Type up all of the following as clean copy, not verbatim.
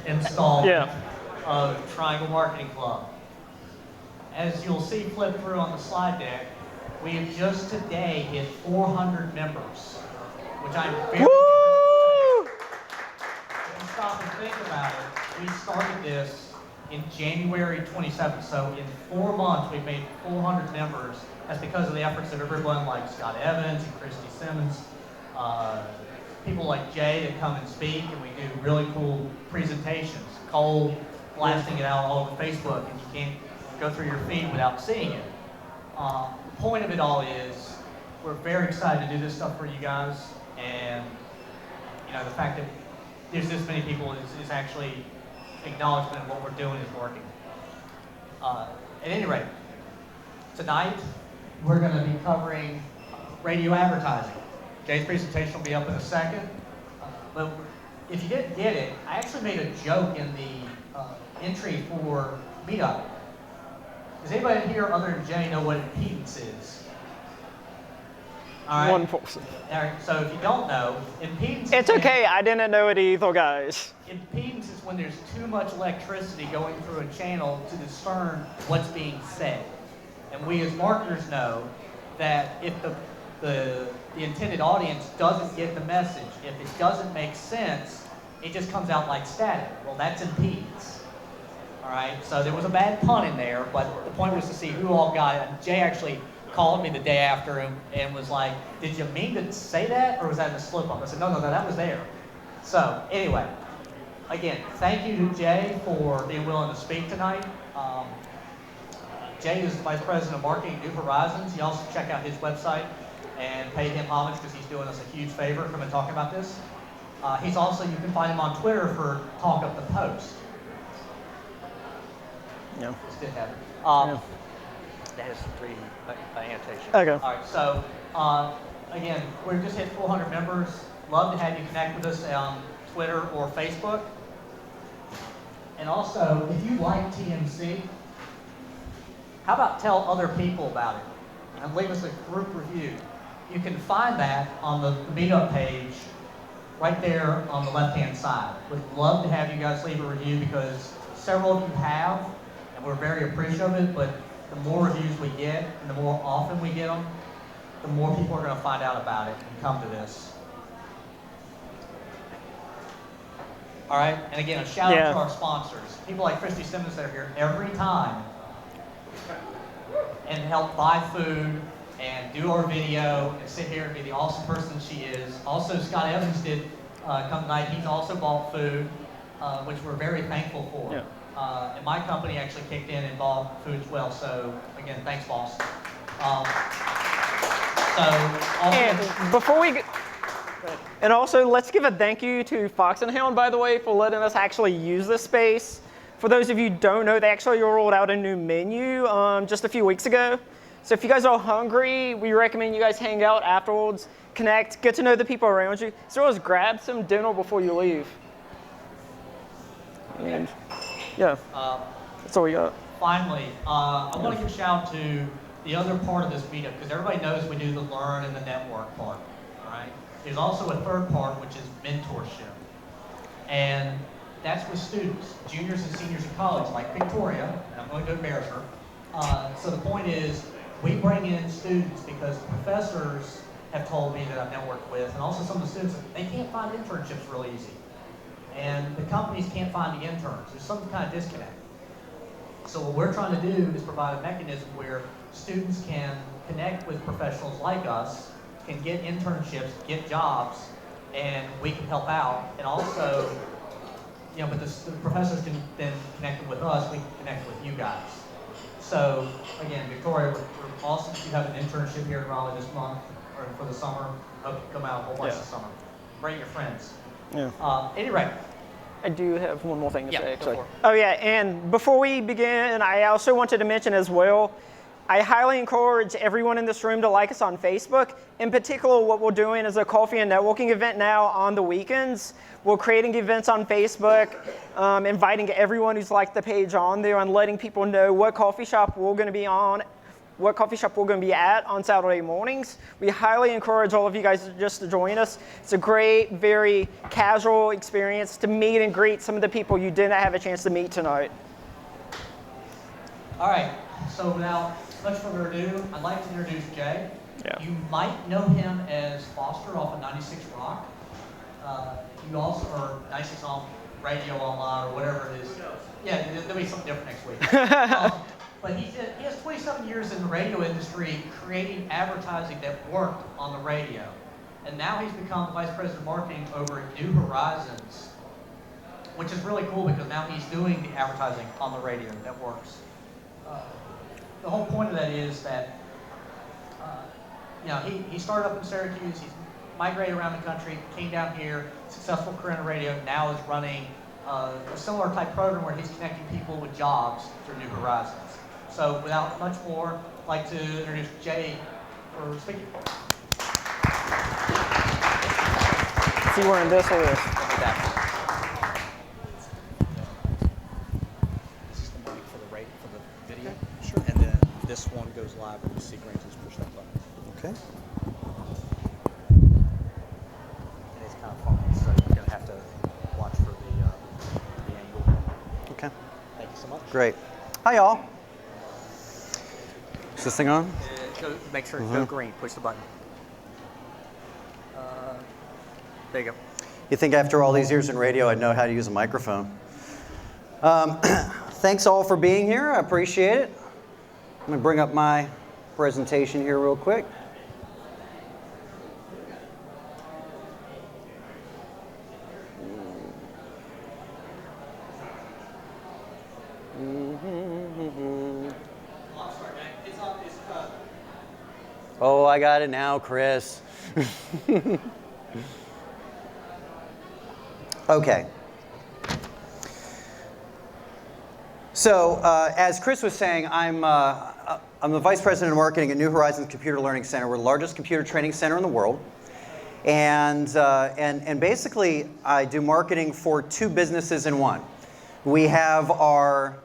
installment of Triangle Marketing Club. As you'll see flip through on the slide deck, we have just today hit 400 members, which I'm very thrilled to say. If you stop and think about it, we started this in January 27th, so in 4 months we've made 400 members. That's because of the efforts of everyone like Scott Evans and Christy Simmons, people like Jay that come and speak, and we do really cool presentations. Cole blasting it out all over Facebook, and you can't go through your feed without seeing it. The point of it all is we're very excited to do this stuff for you guys, and the fact that there's this many people is actually acknowledgement of what we're doing is working. At any rate, tonight we're going to be covering radio advertising. Jay's presentation will be up in a second, but if you didn't get it, I actually made a joke in the entry for Meetup. Does anybody here other than Jay know what impedance is? All right. One person. All right, so if you don't know, impedance... It's okay, I didn't know it either, guys. Impedance is when there's too much electricity going through a channel to discern what's being said. And we as marketers know that if the intended audience doesn't get the message, if it doesn't make sense, it just comes out like static. Well, that's impedance. All right, so there was a bad pun in there, but the point was to see who all got it. And Jay actually called me the day after and was like, did you mean to say that, or was that in a slip-up? I said, no, that was there. So anyway, again, thank you to Jay for being willing to speak tonight. Jay is the Vice President of Marketing at New Horizons. You also check out his website and pay him homage because he's doing us a huge favor coming and talking about this. He's also, you can find him on Twitter for Talk Up the Post. Yeah. Just did have it. That has 3 annotations. Okay. All right, so again, we've just hit 400 members. Love to have you connect with us on Twitter or Facebook. And also, if you like TMC, how about tell other people about it and leave us a group review? You can find that on the Meetup page right there on the left-hand side. We'd love to have you guys leave a review because several of you have, and we're very appreciative of it, but the more reviews we get and the more often we get them, the more people are going to find out about it and come to this. All right, and again, a shout out to our sponsors. People like Christy Simmons that are here every time and help buy food and do our video and sit here and be the awesome person she is. Also, Scott Evans did come tonight. He's also bought food, which we're very thankful for. Yeah. And my company actually kicked in and bought food as well. So again, thanks, boss. And before we and also let's give a thank you to Fox and Hound, by the way, for letting us actually use this space. For those of you who don't know, they actually rolled out a new menu just a few weeks ago. So if you guys are hungry, we recommend you guys hang out afterwards, connect, get to know the people around you. So always grab some dinner before you leave. And yeah, that's all we got. Finally, I want to give a shout out to the other part of this meetup because everybody knows we do the learn and the network part. All right. There's also a third part, which is mentorship, and that's with students, juniors and seniors in college, like Victoria, and I'm going to embarrass her. So the point is, we bring in students because professors have told me that I've networked with, and also some of the students, they can't find internships real easy. And the companies can't find the interns. There's some kind of disconnect. So what we're trying to do is provide a mechanism where students can connect with professionals like us, can get internships, get jobs, and we can help out. And also, but the professors can then connect with us, we can connect with you guys. So again, Victoria, we're awesome if you have an internship here in Raleigh this month, or for the summer. Hope you come out a whole bunch this summer. Bring your friends. Yeah. Anyway. I do have one more thing to say, actually. Go for it. Oh yeah, and before we begin, I also wanted to mention as well, I highly encourage everyone in this room to like us on Facebook. In particular, what we're doing is a coffee and networking event now on the weekends. We're creating events on Facebook, inviting everyone who's liked the page on there and letting people know what coffee shop we're going to be on what coffee shop we're going to be at on Saturday mornings. We highly encourage all of you guys just to join us. It's a great, very casual experience to meet and greet some of the people you didn't have a chance to meet tonight. All right, so without much further ado, I'd like to introduce Jay. Yeah. You might know him as Foster off of 96 Rock. You also, or 96 on Radio Online, or whatever it is. Yeah, there'll be something different next week. But he has 27 years in the radio industry creating advertising that worked on the radio. And now he's become Vice President of Marketing over at New Horizons, which is really cool because now he's doing the advertising on the radio that works. The whole point of that is that he started up in Syracuse, he's migrated around the country, came down here, successful career in the radio, now is running a similar type program where he's connecting people with jobs through New Horizons. So without much more, I'd like to introduce Jay for speaking. See, we're in this or this. This is the mic for the video. Sure. And then this one goes live when the sequence is push that button. Okay. And it's kind of funky, so you're going to have to watch for the angle. Okay. Thank you so much. Great. Hi, y'all. Is this thing on? Make sure it's go green. Push the button. There you go. You think after all these years in radio, I'd know how to use a microphone? Thanks all for being here. I appreciate it. I'm going to bring up my presentation here real quick. Oh, I got it now, Chris. Okay. So, as Chris was saying, I'm the Vice President of Marketing at New Horizons Computer Learning Center. We're the largest computer training center in the world. And basically, I do marketing for two businesses in one. We have our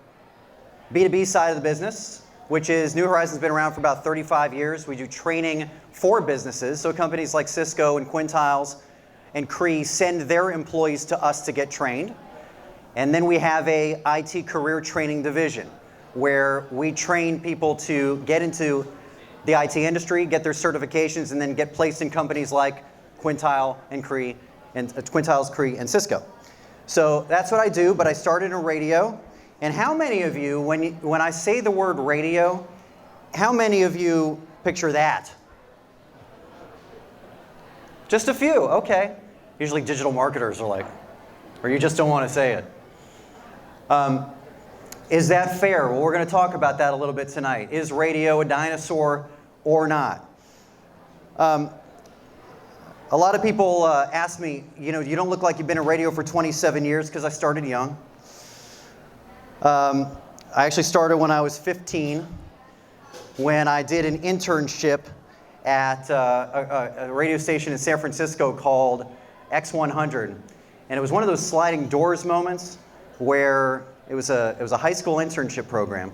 B2B side of the business, which is New Horizons has been around for about 35 years. We do training for businesses. So companies like Cisco and Quintiles and Cree send their employees to us to get trained. And then we have a IT career training division where we train people to get into the IT industry, get their certifications, and then get placed in companies like Quintiles, Cree, and Cisco. So that's what I do, but I started in radio. And how many of you, when I say the word radio, how many of you picture that? Just a few, okay. Usually digital marketers are like, or you just don't want to say it. Is that fair? Well, we're going to talk about that a little bit tonight. Is radio a dinosaur or not? A lot of people ask me, you don't look like you've been in radio for 27 years because I started young. I actually started when I was 15 when I did an internship at a radio station in San Francisco called X100. And it was one of those sliding doors moments where it was a high school internship program.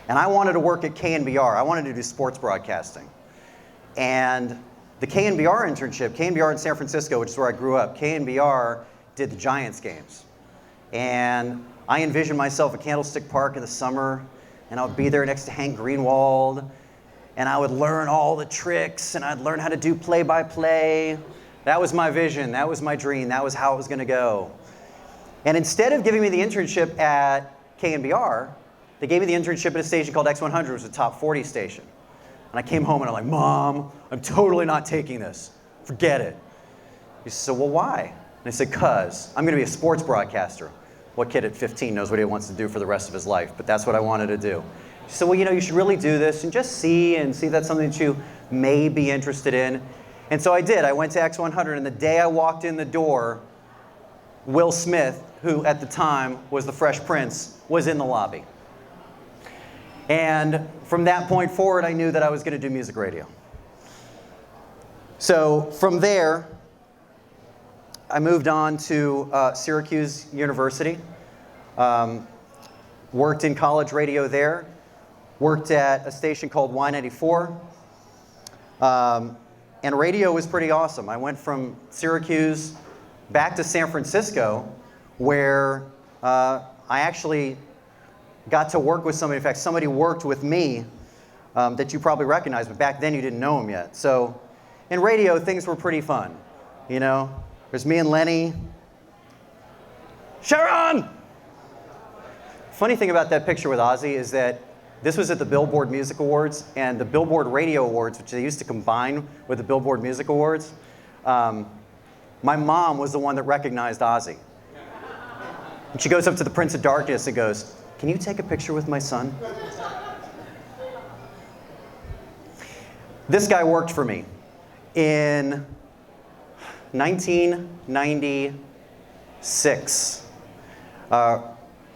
And I wanted to work at KNBR. I wanted to do sports broadcasting. And the KNBR internship, KNBR in San Francisco, which is where I grew up, KNBR did the Giants games. And I envisioned myself at Candlestick Park in the summer, and I would be there next to Hank Greenwald, and I would learn all the tricks, and I'd learn how to do play-by-play. That was my vision. That was my dream. That was how it was going to go. And instead of giving me the internship at KNBR, they gave me the internship at a station called X100, which was a top 40 station. And I came home and I'm like, Mom, I'm totally not taking this. Forget it. He said, well, why? And I said, 'cause I'm going to be a sports broadcaster. What kid at 15 knows what he wants to do for the rest of his life? But that's what I wanted to do. She said, well, you should really do this and just see if that's something that you may be interested in. And so I did. I went to X100, and the day I walked in the door, Will Smith, who at the time was the Fresh Prince, was in the lobby. And from that point forward, I knew that I was going to do music radio. So from there, I moved on to Syracuse University, worked in college radio there, worked at a station called Y94. And radio was pretty awesome. I went from Syracuse back to San Francisco, where I actually got to work with somebody. In fact, somebody worked with me that you probably recognize, but back then you didn't know him yet. So in radio, things were pretty fun. You know, there's me and Lenny. Sharon! Funny thing about that picture with Ozzy is that this was at the Billboard Music Awards, and the Billboard Radio Awards, which they used to combine with the Billboard Music Awards. My mom was the one that recognized Ozzy. And she goes up to the Prince of Darkness and goes, "Can you take a picture with my son?" This guy worked for me in 1996.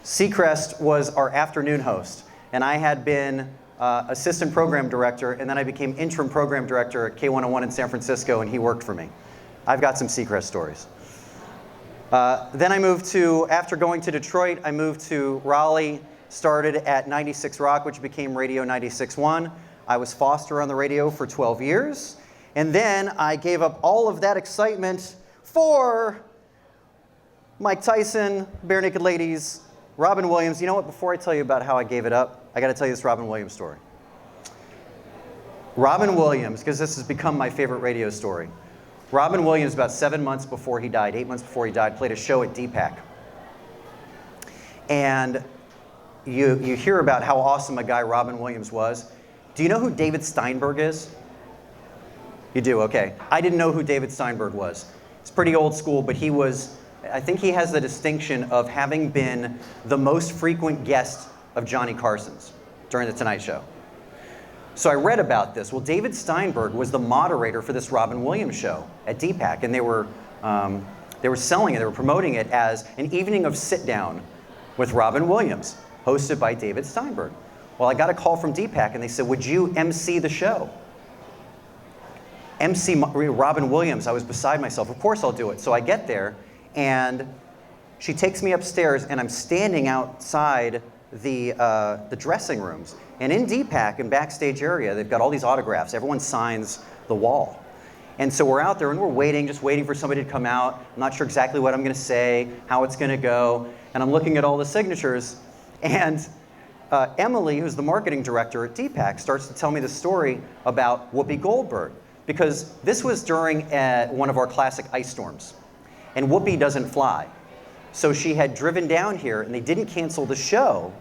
Seacrest was our afternoon host, and I had been assistant program director, and then I became interim program director at K101 in San Francisco, and he worked for me. I've got some Seacrest stories. Then I moved to, after going to Detroit, I moved to Raleigh, started at 96 Rock, which became Radio 96.1. I was Foster on the radio for 12 years, and then I gave up all of that excitement for Mike Tyson, Bare Naked Ladies, Robin Williams. You know what? Before I tell you about how I gave it up, I got to tell you this Robin Williams story. Robin Williams, because this has become my favorite radio story. Robin Williams, about 7 months before he died, 8 months before he died, played a show at DPAC. And you hear about how awesome a guy Robin Williams was. Do you know who David Steinberg is? You do, okay. I didn't know who David Steinberg was. It's pretty old school, but he was, I think he has the distinction of having been the most frequent guest of Johnny Carson's during The Tonight Show. So I read about this. Well, David Steinberg was the moderator for this Robin Williams show at DPAC, and they were selling it, they were promoting it as an evening of sit-down with Robin Williams, hosted by David Steinberg. Well, I got a call from DPAC, and they said, "Would you MC the show?" MC Robin Williams. I was beside myself. Of course I'll do it. So I get there, and she takes me upstairs, and I'm standing outside the dressing rooms. And in DPAC, in backstage area, they've got all these autographs. Everyone signs the wall. And so we're out there, and we're waiting, just waiting for somebody to come out. I'm not sure exactly what I'm going to say, how it's going to go. And I'm looking at all the signatures, and Emily, who's the marketing director at DPAC, starts to tell me the story about Whoopi Goldberg, because this was during one of our classic ice storms, and Whoopi doesn't fly. So she had driven down here, and they didn't cancel the show,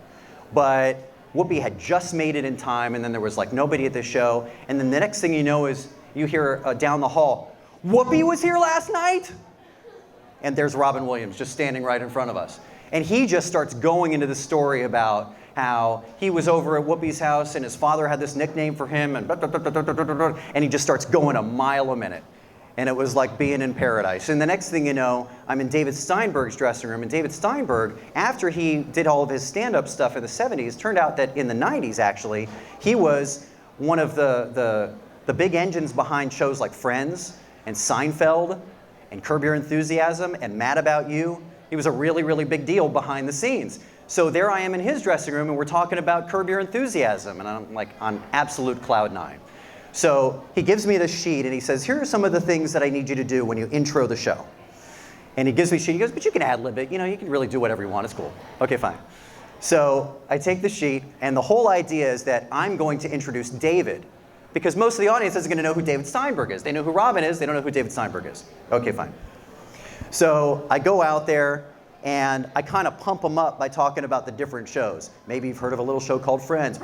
but Whoopi had just made it in time, and then there was like nobody at the show, and then the next thing you know is you hear down the hall, "Whoopi was here last night?" And there's Robin Williams just standing right in front of us. And he just starts going into the story about how he was over at Whoopi's house and his father had this nickname for him, and he just starts going a mile a minute. And it was like being in paradise. And the next thing you know, I'm in David Steinberg's dressing room, and David Steinberg, after he did all of his stand-up stuff in the 70s, turned out that in the 90s, actually, he was one of the big engines behind shows like Friends and Seinfeld and Curb Your Enthusiasm and Mad About You. He was a really, really big deal behind the scenes. So there I am in his dressing room, and we're talking about Curb Your Enthusiasm, and I'm like on absolute cloud nine. So he gives me this sheet, and he says, "Here are some of the things that I need you to do when you intro the show." And he gives me a sheet. He goes, "But you can ad-lib it. You know, you can really do whatever you want. It's cool." Okay, fine. So I take the sheet, and the whole idea is that I'm going to introduce David, because most of the audience isn't going to know who David Steinberg is. They know who Robin is. They don't know who David Steinberg is. Okay, fine. So I go out there, and I kind of pump them up by talking about the different shows. Maybe you've heard of a little show called Friends.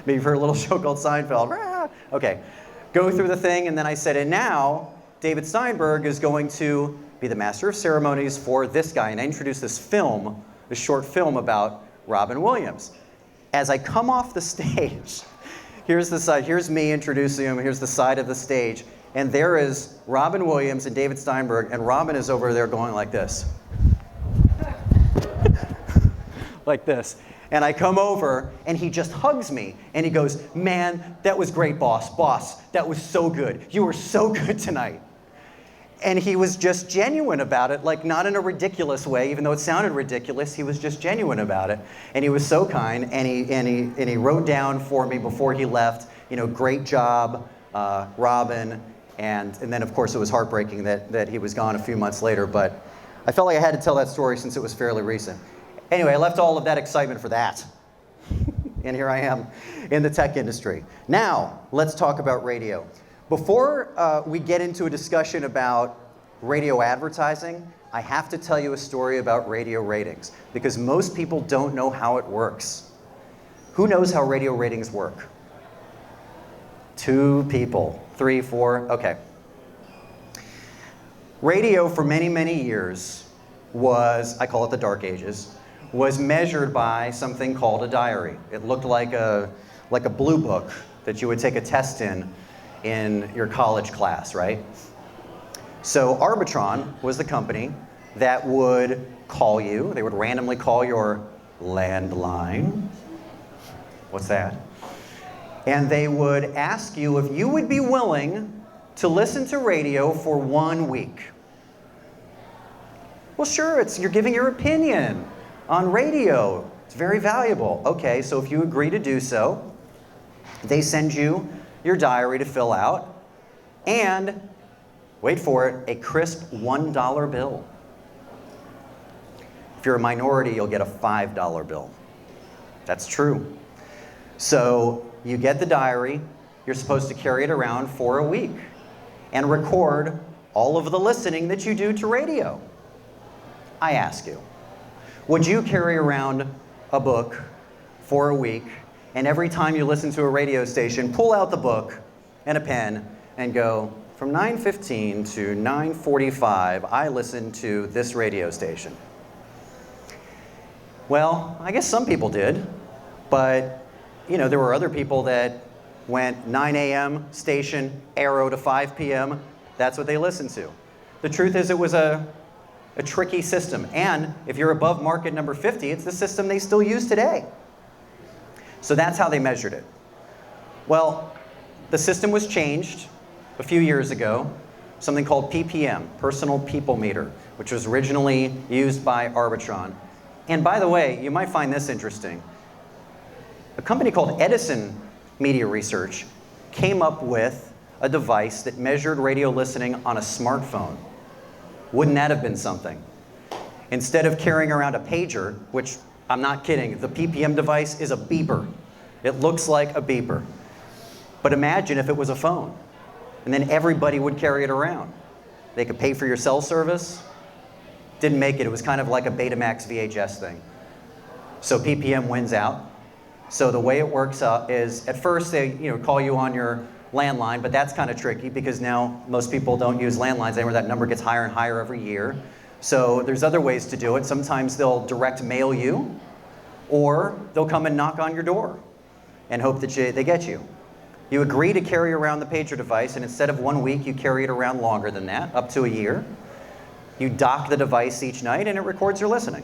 Maybe you've heard of a little show called Seinfeld. Okay, go through the thing, and then I said, and now David Steinberg is going to be the master of ceremonies for this guy. And I introduced this film, this short film about Robin Williams. As I come off the stage, here's the side, here's me introducing him, here's the side of the stage, and there is Robin Williams and David Steinberg, and Robin is over there going like this. Like this. And I come over, and he just hugs me, and he goes, "Man, that was great, boss. Boss, that was so good. You were so good tonight." And he was just genuine about it, like not in a ridiculous way, even though it sounded ridiculous, he was just genuine about it. And he was so kind, and he wrote down for me before he left, you know, great job, Robin, and then of course it was heartbreaking that he was gone a few months later, but I felt like I had to tell that story since it was fairly recent. Anyway, I left all of that excitement for that. And here I am in the tech industry. Now, let's talk about radio. Before we get into a discussion about radio advertising, I have to tell you a story about radio ratings, because most people don't know how it works. Who knows how radio ratings work? 2 people, 3, 4, okay. Radio for many, many years was, I call it the dark ages, was measured by something called a diary. It looked like a blue book that you would take a test in your college class, right? So Arbitron was the company that would call you. They would randomly call your landline. What's that? And they would ask you if you would be willing to listen to radio for 1 week. Well, sure, you're giving your opinion on radio. It's very valuable. Okay, so if you agree to do so, they send you your diary to fill out, and, wait for it, a crisp $1 bill. If you're a minority, you'll get a $5 bill. That's true. So you get the diary, you're supposed to carry it around for a week and record all of the listening that you do to radio. I ask you, would you carry around a book for a week, and every time you listen to a radio station, pull out the book and a pen and go, from 9:15 to 9:45, I listened to this radio station? Well, I guess some people did, but you know, there were other people that went 9 a.m. station, arrow to 5 p.m. That's what they listened to. The truth is, it was a tricky system, and if you're above market number 50, it's the system they still use today. So that's how they measured it. Well, the system was changed a few years ago, something called PPM, Personal People Meter, which was originally used by Arbitron. And by the way, you might find this interesting. A company called Edison Media Research came up with a device that measured radio listening on a smartphone. Wouldn't that have been something? Instead of carrying around a pager, which I'm not kidding, the PPM device is a beeper. It looks like a beeper. But imagine if it was a phone, and then everybody would carry it around. They could pay for your cell service. Didn't make it. It was kind of like a Betamax VHS thing. So PPM wins out. So the way it works is, at first they call you on your landline, but that's kind of tricky because now most people don't use landlines anymore. That number gets higher and higher every year. So there's other ways to do it. Sometimes they'll direct mail you, or they'll come and knock on your door and hope that they get you. You agree to carry around the pager device, and instead of 1 week, you carry it around longer than that, up to a year. You dock the device each night, and it records your listening.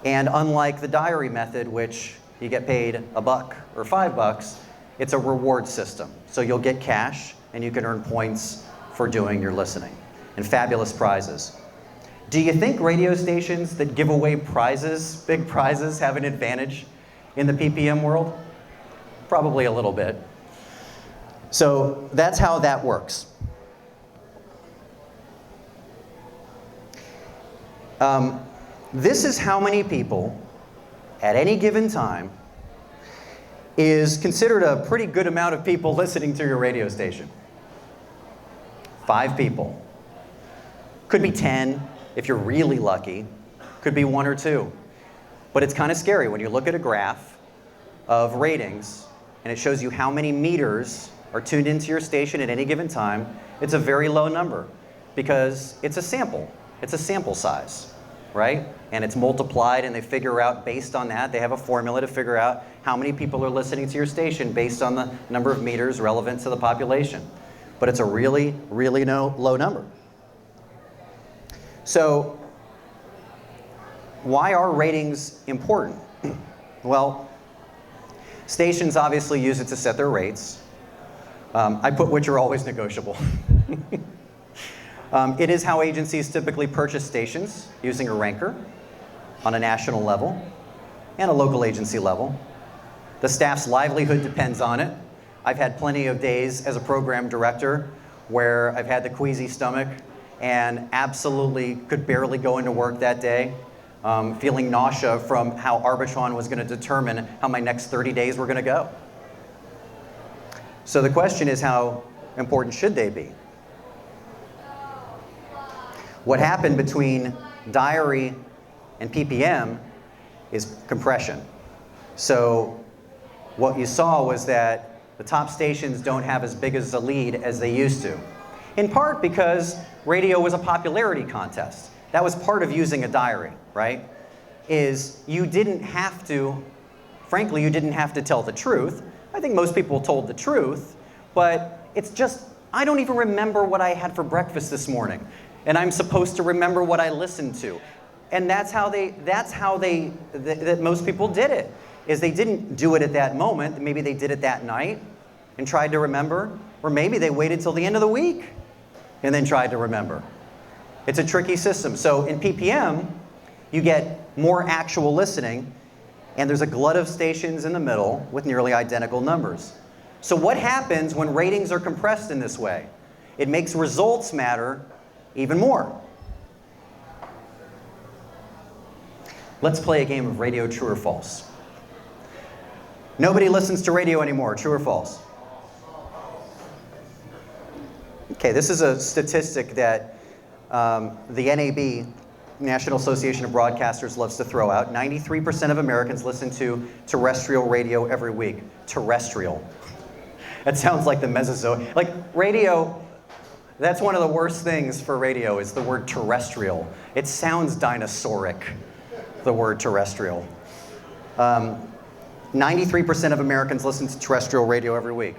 And unlike the diary method, which you get paid $1 or $5, it's a reward system. So you'll get cash, and you can earn points for doing your listening, and fabulous prizes. Do you think radio stations that give away prizes, big prizes, have an advantage in the PPM world? Probably a little bit. So that's how that works. This is how many people, at any given time, is considered a pretty good amount of people listening to your radio station. 5 people. Could be 10 if you're really lucky. Could be 1 or 2. But it's kind of scary when you look at a graph of ratings and it shows you how many meters are tuned into your station at any given time. It's a very low number because it's a sample. It's a sample size, right? And it's multiplied, and they figure out based on that, they have a formula to figure out how many people are listening to your station based on the number of meters relevant to the population. But it's a really, really low number. So why are ratings important? Well, stations obviously use it to set their rates. I put which are always negotiable. It is how agencies typically purchase stations, using a ranker on a national level and a local agency level. The staff's livelihood depends on it. I've had plenty of days as a program director where I've had the queasy stomach and absolutely could barely go into work that day, feeling nausea from how Arbitron was going to determine how my next 30 days were going to go. So the question is, how important should they be? What happened between diary and PPM is compression. So what you saw was that the top stations don't have as big as a lead as they used to. In part because radio was a popularity contest. That was part of using a diary, right? Is you didn't have to, frankly, you didn't have to tell the truth. I think most people told the truth, but it's just, I don't even remember what I had for breakfast this morning. And I'm supposed to remember what I listened to. And that's how that most people did it, is they didn't do it at that moment. Maybe they did it that night and tried to remember, or maybe they waited till the end of the week and then tried to remember. It's a tricky system. So in PPM, you get more actual listening, and there's a glut of stations in the middle with nearly identical numbers. So what happens when ratings are compressed in this way? It makes results matter even more. Let's play a game of radio true or false. Nobody listens to radio anymore, true or false? Okay, this is a statistic that the NAB, National Association of Broadcasters, loves to throw out. 93% of Americans listen to terrestrial radio every week. Terrestrial. That sounds like the Mesozoic. Like radio, that's one of the worst things for radio is the word terrestrial. It sounds dinosauric, the word terrestrial. 93% of Americans listen to terrestrial radio every week.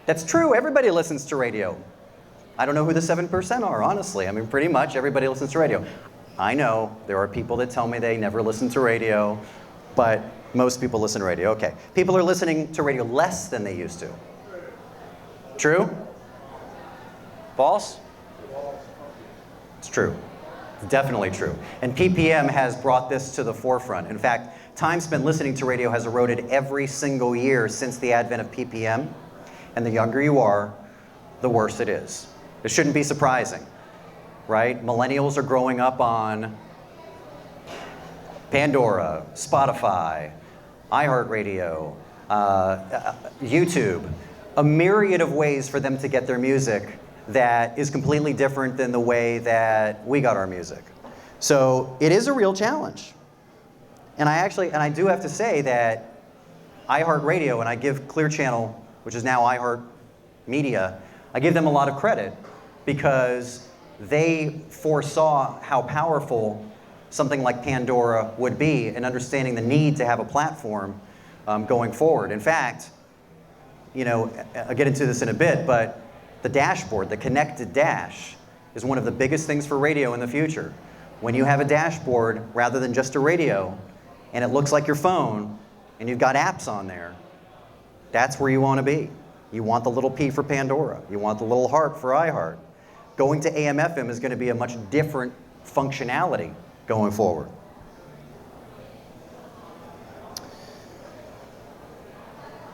That's true, everybody listens to radio. I don't know who the 7% are, honestly. I mean, pretty much everybody listens to radio. I know there are people that tell me they never listen to radio, but most people listen to radio. Okay, people are listening to radio less than they used to. True? False? It's true. It's definitely true. And PPM has brought this to the forefront. In fact, time spent listening to radio has eroded every single year since the advent of PPM. And the younger you are, the worse it is. It shouldn't be surprising, right? Millennials are growing up on Pandora, Spotify, iHeartRadio, YouTube, a myriad of ways for them to get their music that is completely different than the way that we got our music. So it is a real challenge. And I do have to say that iHeartRadio, and I give Clear Channel, which is now iHeart Media, I give them a lot of credit because they foresaw how powerful something like Pandora would be in understanding the need to have a platform going forward. In fact, you know, I'll get into this in a bit, but the dashboard, the connected dash, is one of the biggest things for radio in the future. When you have a dashboard rather than just a radio, and it looks like your phone, and you've got apps on there, that's where you want to be. You want the little P for Pandora. You want the little heart for iHeart. Going to AM/FM is going to be a much different functionality going forward.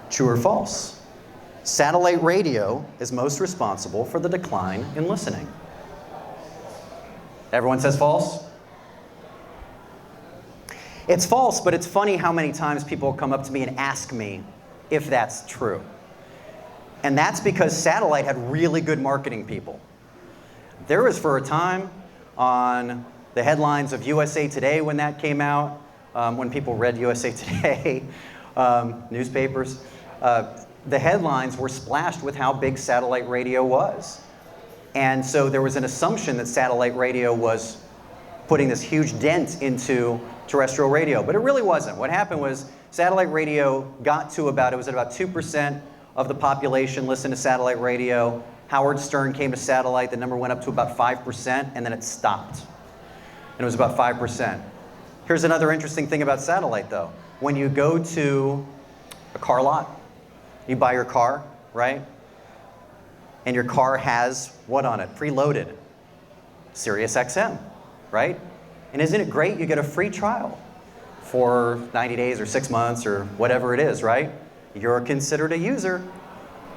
True or false? Satellite radio is most responsible for the decline in listening. Everyone says false? It's false, but it's funny how many times people come up to me and ask me if that's true. And that's because satellite had really good marketing people. There was for a time on the headlines of USA Today when that came out, when people read USA Today, newspapers, the headlines were splashed with how big satellite radio was. And so there was an assumption that satellite radio was putting this huge dent into terrestrial radio, but it really wasn't. What happened was satellite radio got to about 2% of the population listened to satellite radio. Howard Stern came to satellite, the number went up to about 5%, and then it stopped. And it was about 5%. Here's another interesting thing about satellite though. When you go to a car lot, you buy your car, right? And your car has what on it? Preloaded. Sirius XM, right? And isn't it great? You get a free trial for 90 days or 6 months or whatever it is, right? You're considered a user.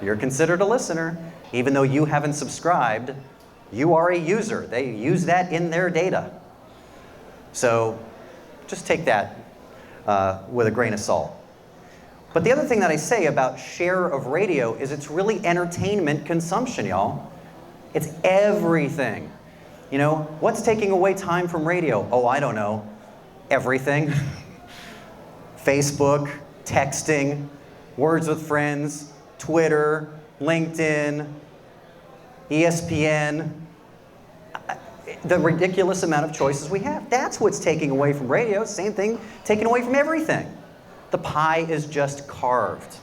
You're considered a listener. Even though you haven't subscribed, you are a user. They use that in their data. So just take that with a grain of salt. But the other thing that I say about share of radio is it's really entertainment consumption, y'all. It's everything. You know, what's taking away time from radio? Oh, I don't know. Everything. Facebook, texting, words with friends, Twitter, LinkedIn, ESPN, the ridiculous amount of choices we have. That's what's taking away from radio. Same thing, taken away from everything. The pie is just carved.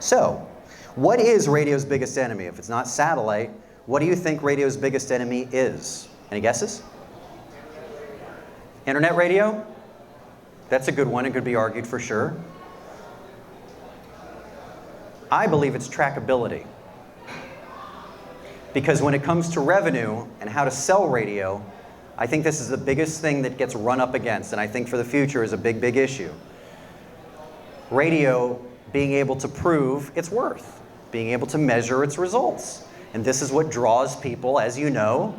So, what is radio's biggest enemy? If it's not satellite, what do you think radio's biggest enemy is? Any guesses? Internet radio? That's a good one. It could be argued for sure. I believe it's trackability. Because when it comes to revenue and how to sell radio, I think this is the biggest thing that gets run up against, and I think for the future is a big, big issue. Radio being able to prove its worth, being able to measure its results. And this is what draws people, as you know,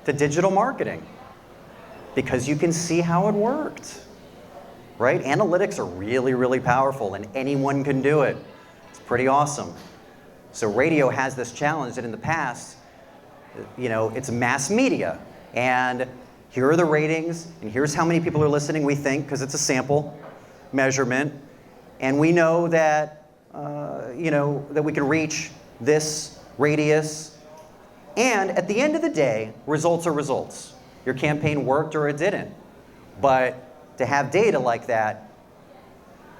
to digital marketing. Because you can see how it worked, right? Analytics are really, really powerful, and anyone can do it. It's pretty awesome. So radio has this challenge that in the past, you know, it's mass media. And here are the ratings, and here's how many people are listening, we think, because it's a sample measurement. And we know that, you know, that we can reach this radius. And at the end of the day, results are results. Your campaign worked or it didn't. But to have data like that,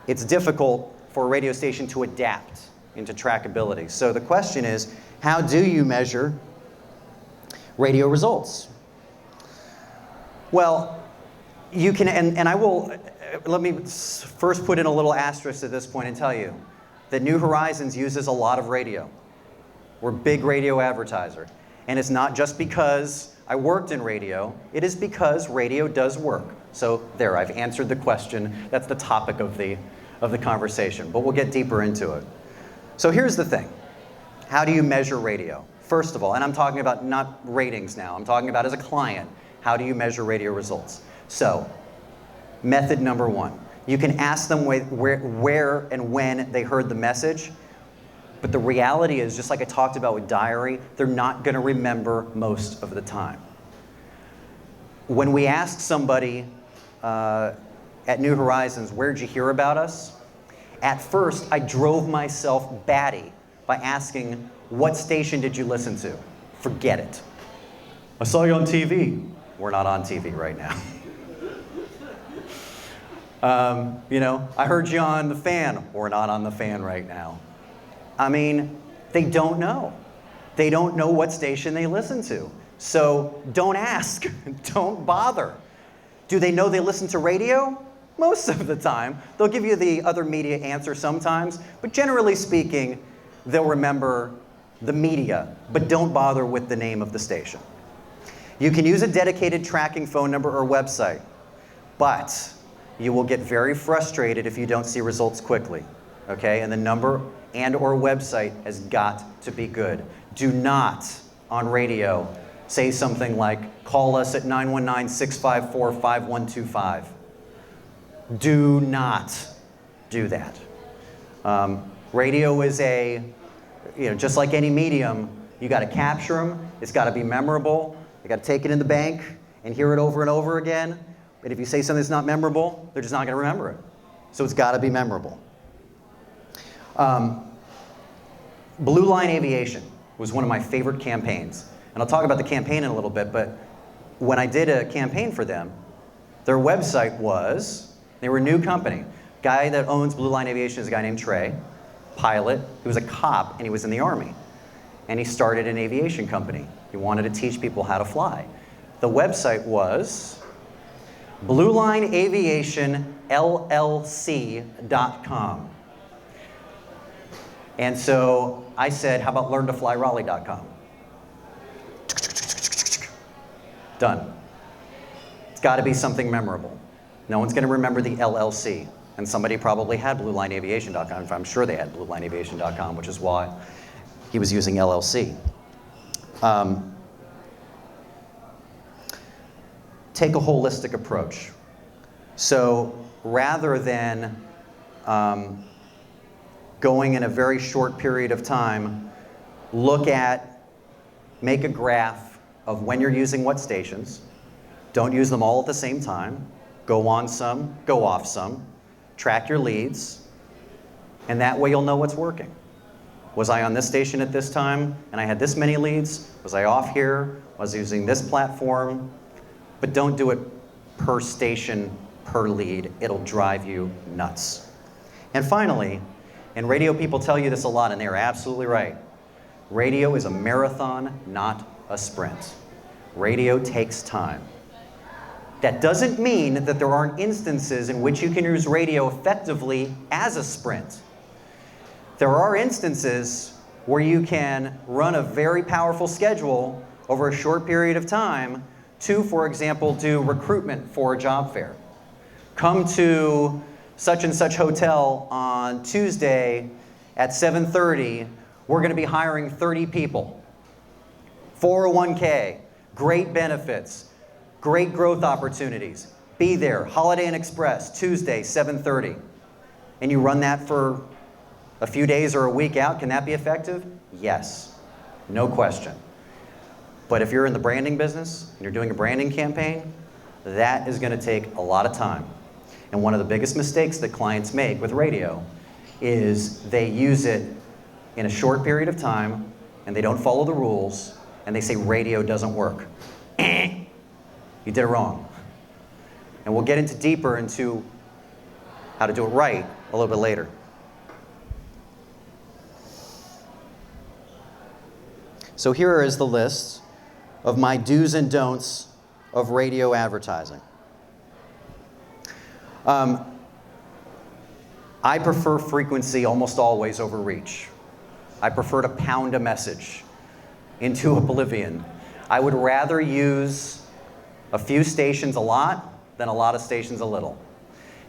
it's difficult for a radio station to adapt into trackability. So the question is, how do you measure radio results? Well, you can, and I will, let me first put in a little asterisk at this point and tell you that New Horizons uses a lot of radio. We're a big radio advertiser. And it's not just because I worked in radio, it is because radio does work. So there, I've answered the question. That's the topic of the conversation, but we'll get deeper into it. So here's the thing. How do you measure radio? First of all, and I'm talking about not ratings now, I'm talking about as a client, how do you measure radio results? So, method number one. You can ask them where and when they heard the message, but the reality is, just like I talked about with diary, they're not going to remember most of the time. When we ask somebody at New Horizons, where'd you hear about us? At first, I drove myself batty by asking, what station did you listen to? Forget it. I saw you on TV. We're not on TV right now. You know, I heard you on the fan. We're not on the fan right now. I mean, they don't know. They don't know what station they listen to. So don't ask. Don't bother. Do they know they listen to radio? Most of the time. They'll give you the other media answer sometimes, but generally speaking, they'll remember the media, but don't bother with the name of the station. You can use a dedicated tracking phone number or website, but you will get very frustrated if you don't see results quickly, okay? And the number and or website has got to be good. Do not, on radio, say something like, call us at 919-654-5125. Do not do that. Radio is just like any medium, you got to capture them. It's got to be memorable. You got to take it in the bank and hear it over and over again. But if you say something that's not memorable, they're just not going to remember it. So it's got to be memorable. Blue Line Aviation was one of my favorite campaigns. And I'll talk about the campaign in a little bit, but when I did a campaign for them, their website was, they were a new company. Guy that owns Blue Line Aviation is a guy named Trey, pilot. He was a cop and he was in the Army. And he started an aviation company. He wanted to teach people how to fly. The website was bluelineaviationllc.com. And so I said, how about learntoflyraleigh.com? Done. It's got to be something memorable. No one's going to remember the LLC. And somebody probably had BlueLineAviation.com. I'm sure they had BlueLineAviation.com, which is why he was using LLC. Take a holistic approach. So rather than going in a very short period of time, make a graph of when you're using what stations. Don't use them all at the same time. Go on some, go off some. Track your leads, and that way you'll know what's working. Was I on this station at this time, and I had this many leads? Was I off here? Was I using this platform? But don't do it per station, per lead. It'll drive you nuts. And finally, and radio people tell you this a lot, and they're absolutely right. Radio is a marathon, not a sprint. Radio takes time. That doesn't mean that there aren't instances in which you can use radio effectively as a sprint. There are instances where you can run a very powerful schedule over a short period of time to, for example, do recruitment for a job fair. Come to such and such hotel on Tuesday at 7:30. We're going to be hiring 30 people. 401k, great benefits. Great growth opportunities. Be there, Holiday Inn Express, Tuesday, 7:30. And you run that for a few days or a week out, can that be effective? Yes, no question. But if you're in the branding business and you're doing a branding campaign, that is going to take a lot of time. And one of the biggest mistakes that clients make with radio is they use it in a short period of time and they don't follow the rules and they say radio doesn't work. You did it wrong. And we'll get deeper into how to do it right a little bit later. So here is the list of my do's and don'ts of radio advertising. I prefer frequency almost always over reach. I prefer to pound a message into oblivion. I would rather use a few stations a lot than a lot of stations a little.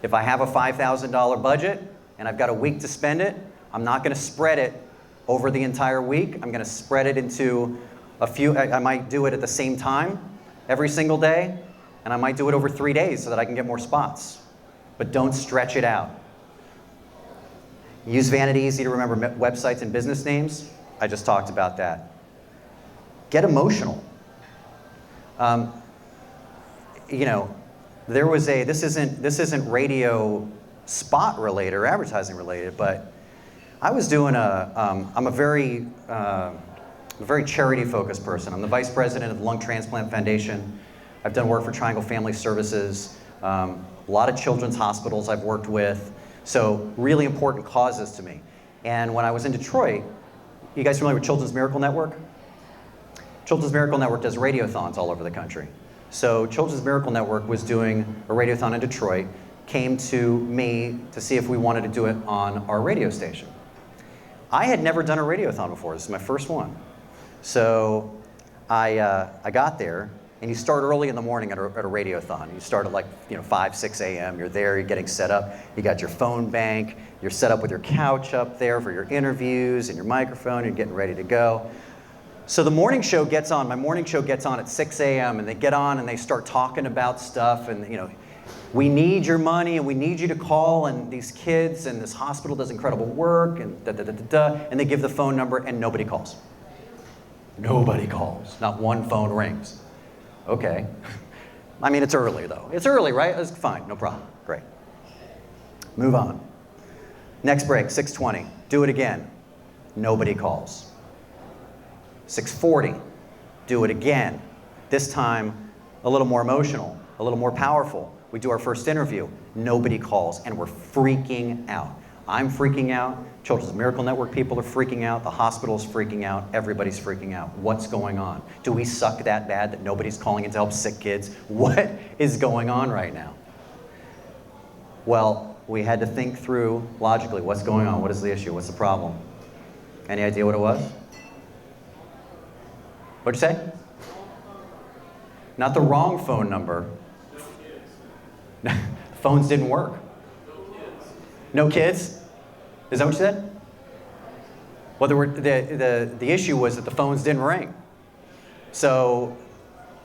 If I have a $5,000 budget and I've got a week to spend it, I'm not going to spread it over the entire week. I'm going to spread it into a few. I might do it at the same time every single day, and I might do it over 3 days so that I can get more spots. But don't stretch it out. Use Vanity Easy to remember websites and business names. I just talked about that. Get emotional. You know, there was this isn't radio spot related or advertising related, but I was doing I'm a very charity focused person. I'm the vice president of the Lung Transplant Foundation. I've done work for Triangle Family Services, a lot of children's hospitals I've worked with, so really important causes to me. And when I was in Detroit, you guys familiar with Children's Miracle Network? Children's Miracle Network does radiothons all over the country. So Children's Miracle Network was doing a radiothon in Detroit, came to me to see if we wanted to do it on our radio station. I had never done a radiothon before. This is my first one. So I got there, and you start early in the morning at a radiothon. You start at like 5, 6 a.m. You're there, you're getting set up. You got your phone bank. You're set up with your couch up there for your interviews and your microphone. You're getting ready to go. So the morning show gets on. My morning show gets on at 6 a.m. and they get on and they start talking about stuff and we need your money and we need you to call and these kids and this hospital does incredible work and and they give the phone number and nobody calls. Nobody calls. Not one phone rings. Okay. I mean, it's early though. It's early, right? It's fine, no problem. Great. Move on. Next break, 6:20. Do it again. Nobody calls. 6:40, do it again. This time, a little more emotional, a little more powerful. We do our first interview. Nobody calls, and we're freaking out. I'm freaking out. Children's Miracle Network people are freaking out. The hospital's freaking out. Everybody's freaking out. What's going on? Do we suck that bad that nobody's calling in to help sick kids? What is going on right now? Well, we had to think through logically what's going on. What is the issue? What's the problem? Any idea what it was? What'd you say? not the wrong phone number. Phones didn't work. No kids? Is that what you said? Well, the issue was that the phones didn't ring. So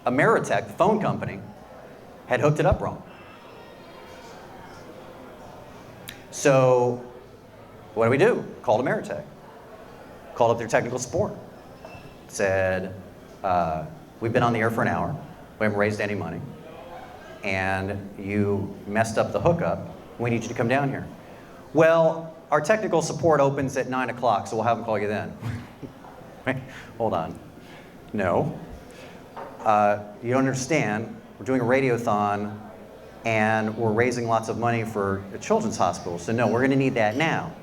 Ameritech, the phone company, had hooked it up wrong. So what do? Called Ameritech. Called up their technical support. Said, we've been on the air for an hour. We haven't raised any money. And you messed up the hookup. We need you to come down here. Well, our technical support opens at 9 o'clock, so we'll have them call you then. Wait, hold on. No. You don't understand. We're doing a radiothon, and we're raising lots of money for a children's hospital. So no, we're going to need that now.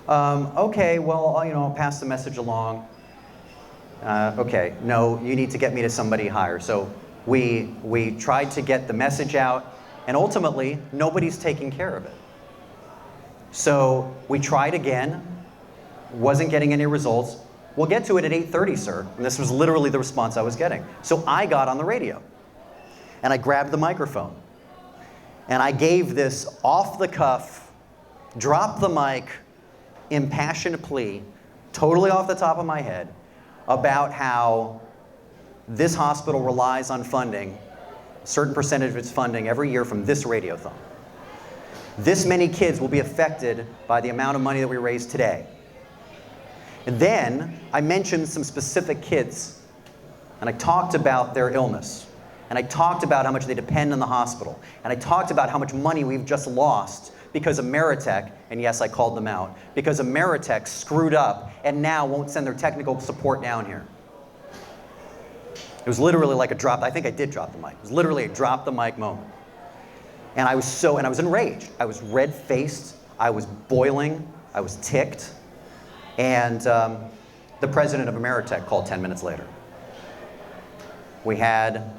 Okay, well, I'll pass the message along. Okay, no, you need to get me to somebody higher. So we tried to get the message out, and ultimately, nobody's taking care of it. So we tried again, wasn't getting any results. We'll get to it at 8:30, sir. And this was literally the response I was getting. So I got on the radio, and I grabbed the microphone, and I gave this off-the-cuff, drop the mic, impassioned plea, totally off the top of my head, about how this hospital relies on funding, a certain percentage of its funding every year from this radiothon. This many kids will be affected by the amount of money that we raise today. And then I mentioned some specific kids, and I talked about their illness, and I talked about how much they depend on the hospital, and I talked about how much money we've just lost because Ameritech, and yes, I called them out, because Ameritech screwed up and now won't send their technical support down here. It was literally like a drop. I think I did drop the mic. It was literally a drop the mic moment. And I was enraged. I was red-faced. I was boiling. I was ticked. And the president of Ameritech called 10 minutes later. We had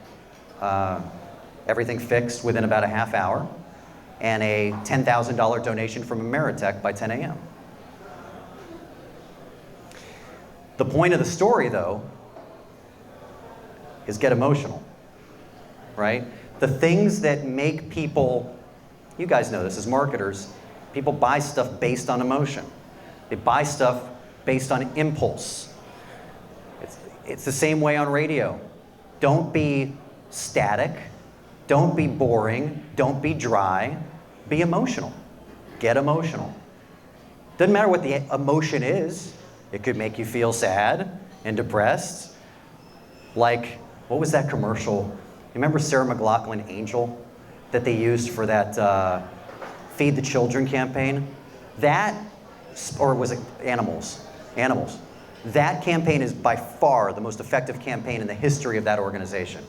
everything fixed within about a half hour, and a $10,000 donation from Ameritech by 10 a.m. The point of the story, though, is get emotional, right? The things that make people, you guys know this as marketers, people buy stuff based on emotion. They buy stuff based on impulse. It's the same way on radio. Don't be static. Don't be boring. Don't be dry. Be emotional. Get emotional. Doesn't matter what the emotion is. It could make you feel sad and depressed. Like, what was that commercial? You remember Sarah McLachlan Angel that they used for that Feed the Children campaign? That, or was it Animals? Animals. That campaign is by far the most effective campaign in the history of that organization.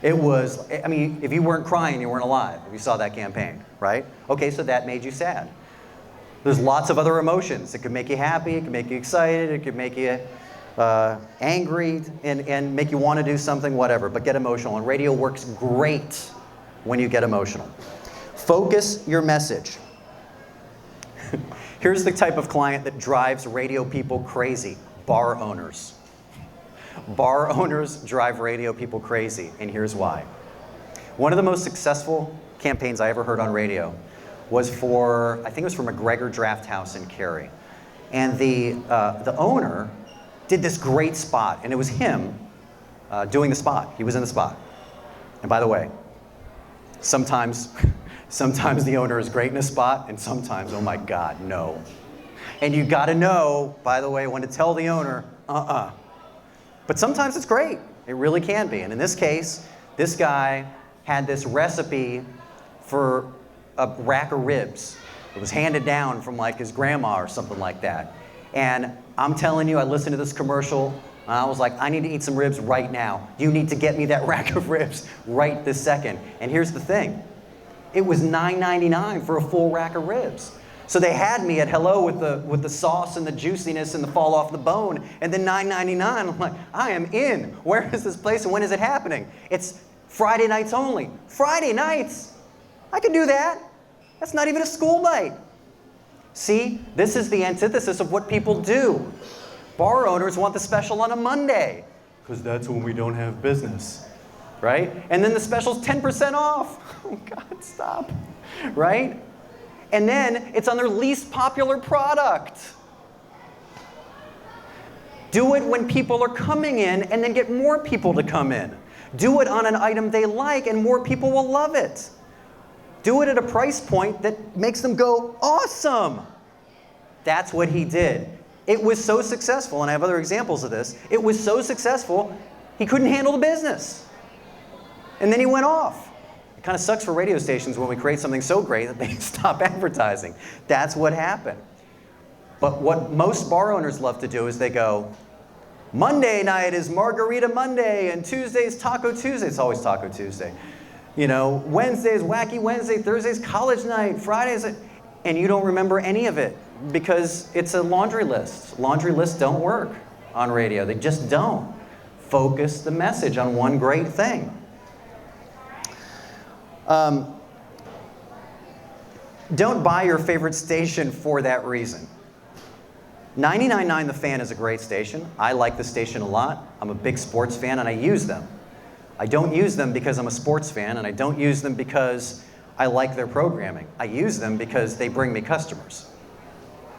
It was, I mean, if you weren't crying, you weren't alive, if you saw that campaign, right? Okay, so that made you sad. There's lots of other emotions. It could make you happy, it could make you excited, it could make you angry and make you want to do something, whatever, but get emotional. And radio works great when you get emotional. Focus your message. Here's the type of client that drives radio people crazy: bar owners. Bar owners drive radio people crazy, and here's why. One of the most successful campaigns I ever heard on radio was for, I think it was for McGregor Draft House in Cary. And the owner did this great spot, and it was him doing the spot. He was in the spot. And by the way, sometimes the owner is great in a spot, and sometimes, oh my God, no. And you gotta know, by the way, when to tell the owner, But sometimes it's great. It really can be. And in this case, this guy had this recipe for a rack of ribs. It was handed down from like his grandma or something like that. And I'm telling you, I listened to this commercial, and I was like, I need to eat some ribs right now. You need to get me that rack of ribs right this second. And here's the thing. It was $9.99 for a full rack of ribs. So they had me at hello with the sauce and the juiciness and the fall off the bone, and then $9.99. I'm like, I am in. Where is this place and when is it happening? It's Friday nights only. Friday nights? I can do that. That's not even a school night. See, this is the antithesis of what people do. Bar owners want the special on a Monday. Because that's when we don't have business, right? And then the special's 10% off. Oh God, stop, right? And then it's on their least popular product. Do it when people are coming in and then get more people to come in. Do it on an item they like and more people will love it. Do it at a price point that makes them go, awesome. That's what he did. It was so successful, and I have other examples of this. It was so successful, he couldn't handle the business. And then he went off. It kind of sucks for radio stations when we create something so great that they stop advertising. That's what happened. But what most bar owners love to do is they go, Monday night is Margarita Monday, and Tuesday's Taco Tuesday. It's always Taco Tuesday. You know, Wednesday's Wacky Wednesday, Thursday's College Night, Friday's, and you don't remember any of it because it's a laundry list. Laundry lists don't work on radio. They just don't. Focus the message on one great thing. Don't buy your favorite station for that reason. 99.9 The Fan is a great station. I like the station a lot. I'm a big sports fan and I use them. I don't use them because I'm a sports fan, and I don't use them because I like their programming. I use them because they bring me customers,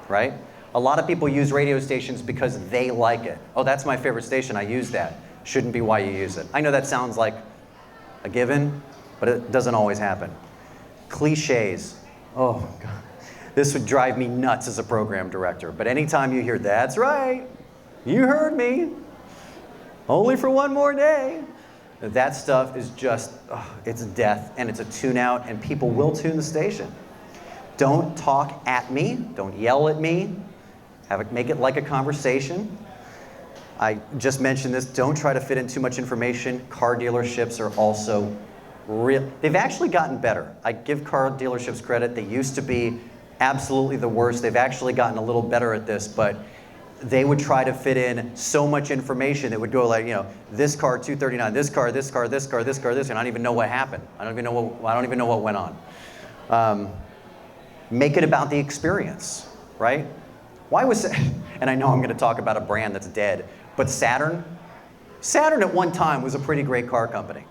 right? A lot of people use radio stations because they like it. Oh, that's my favorite station, I use that. Shouldn't be why you use it. I know that sounds like a given, but it doesn't always happen. Cliches. Oh, God. This would drive me nuts as a program director, but anytime you hear, that's right, you heard me, only for one more day, that stuff is just, it's death, and it's a tune out, and people will tune the station. Don't talk at me, don't yell at me, make it like a conversation. I just mentioned this, don't try to fit in too much information. Car dealerships are also they've actually gotten better. I give car dealerships credit. They used to be absolutely the worst. They've actually gotten a little better at this, but they would try to fit in so much information. It would go like, you know, this car 239, this car, this car, this car, this car, this, and I don't even know what happened. I don't even know what went on. Make it about the experience, right? Why was, and I know I'm going to talk about a brand that's dead, but Saturn at one time was a pretty great car company.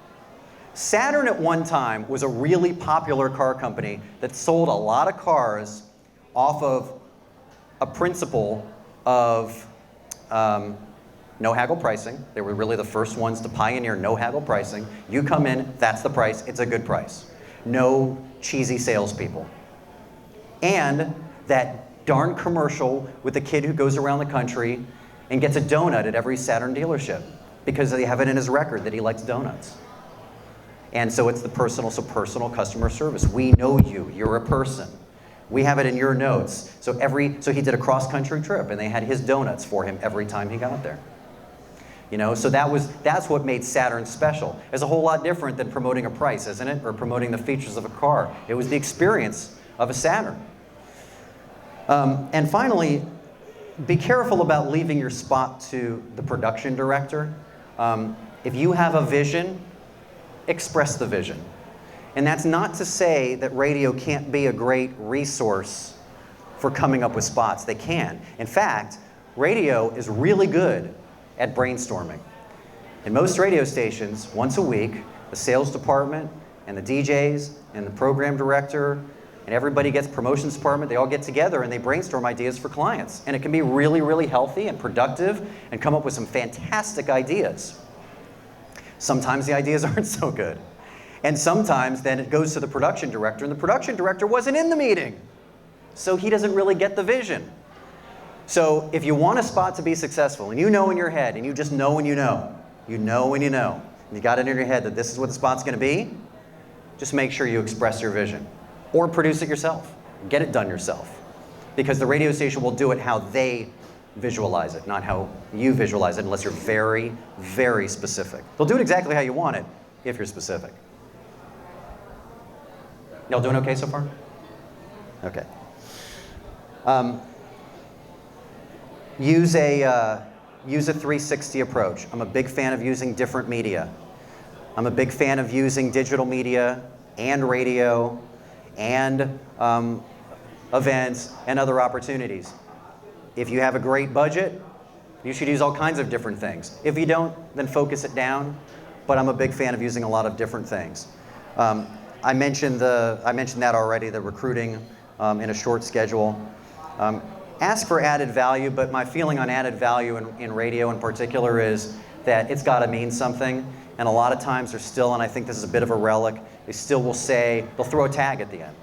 Saturn at one time was a really popular car company that sold a lot of cars off of a principle of no haggle pricing. They were really the first ones to pioneer no haggle pricing. You come in, that's the price, it's a good price. No cheesy salespeople. And that darn commercial with the kid who goes around the country and gets a donut at every Saturn dealership because they have it in his record that he likes donuts. And so it's the personal customer service. We know you, you're a person. We have it in your notes. So he did a cross-country trip and they had his donuts for him every time he got there. You know, so that's what made Saturn special. It's a whole lot different than promoting a price, isn't it? Or promoting the features of a car. It was the experience of a Saturn. And finally, be careful about leaving your spot to the production director. If you have a vision, express the vision. And that's not to say that radio can't be a great resource for coming up with spots. They can. In fact, radio is really good at brainstorming. In most radio stations, once a week, the sales department and the DJs and the program director and everybody gets promotions department, they all get together and they brainstorm ideas for clients. And it can be really, really healthy and productive and come up with some fantastic ideas. Sometimes the ideas aren't so good. And sometimes then it goes to the production director, and the production director wasn't in the meeting. So he doesn't really get the vision. So if you want a spot to be successful, and you know in your head, and you just know when you know, you know when you know, and you got it in your head that this is what the spot's going to be, just make sure you express your vision. Or produce it yourself. Get it done yourself. Because the radio station will do it how they visualize it, not how you visualize it, unless you're very, very specific. They'll do it exactly how you want it, if you're specific. Y'all doing okay so far? Okay. Use a 360 approach. I'm a big fan of using different media. I'm a big fan of using digital media and radio and events and other opportunities. If you have a great budget, You should use all kinds of different things. If you don't, then focus it down. But I'm a big fan of using a lot of different things. I mentioned that already, the recruiting in a short schedule. Ask for added value, but my feeling on added value in radio in particular is that it's got to mean something. And a lot of times they're still, and I think this is a bit of a relic, they still will say, they'll throw a tag at the end.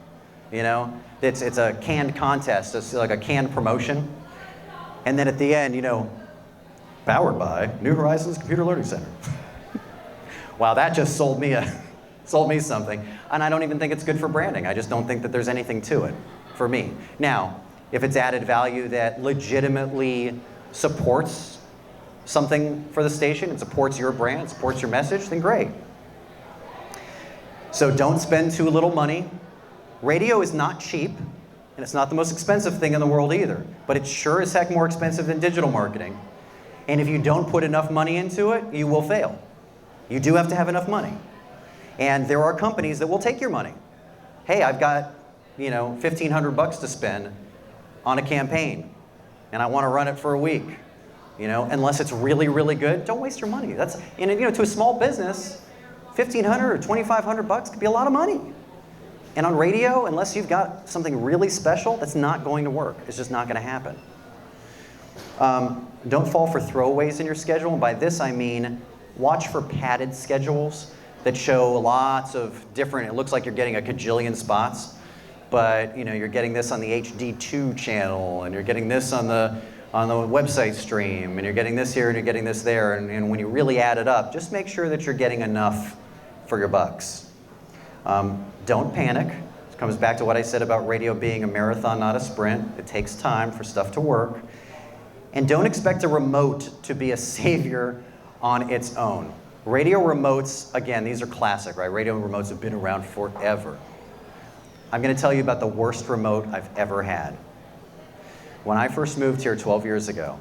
You know, it's a canned contest, it's like a canned promotion. And then at the end, you know, powered by New Horizons Computer Learning Center. Wow, that just sold me something. And I don't even think it's good for branding. I just don't think that there's anything to it for me. Now, if it's added value that legitimately supports something for the station, it supports your brand, supports your message, then great. So don't spend too little money. Radio is not cheap, and it's not the most expensive thing in the world either, but it's sure as heck more expensive than digital marketing. And if you don't put enough money into it, you will fail. You do have to have enough money. And there are companies that will take your money. Hey, I've got, you know, $1,500 to spend on a campaign, and I want to run it for a week. You know, unless it's really, really good, don't waste your money. That's, and you know, to a small business, $1,500 or $2,500 could be a lot of money. And on radio, unless you've got something really special, that's not going to work. It's just not going to happen. Don't fall for throwaways in your schedule. And by this, I mean watch for padded schedules that show lots of different, it looks like you're getting a cajillion spots, but you know, you're getting this on the HD2 channel, and you're getting this on the website stream, and you're getting this here, and you're getting this there, and when you really add it up, just make sure that you're getting enough for your bucks. Don't panic. This comes back to what I said about radio being a marathon, not a sprint. It takes time for stuff to work. And don't expect a remote to be a savior on its own. Radio remotes, again, these are classic, right? Radio remotes have been around forever. I'm going to tell you about the worst remote I've ever had. When I first moved here 12 years ago,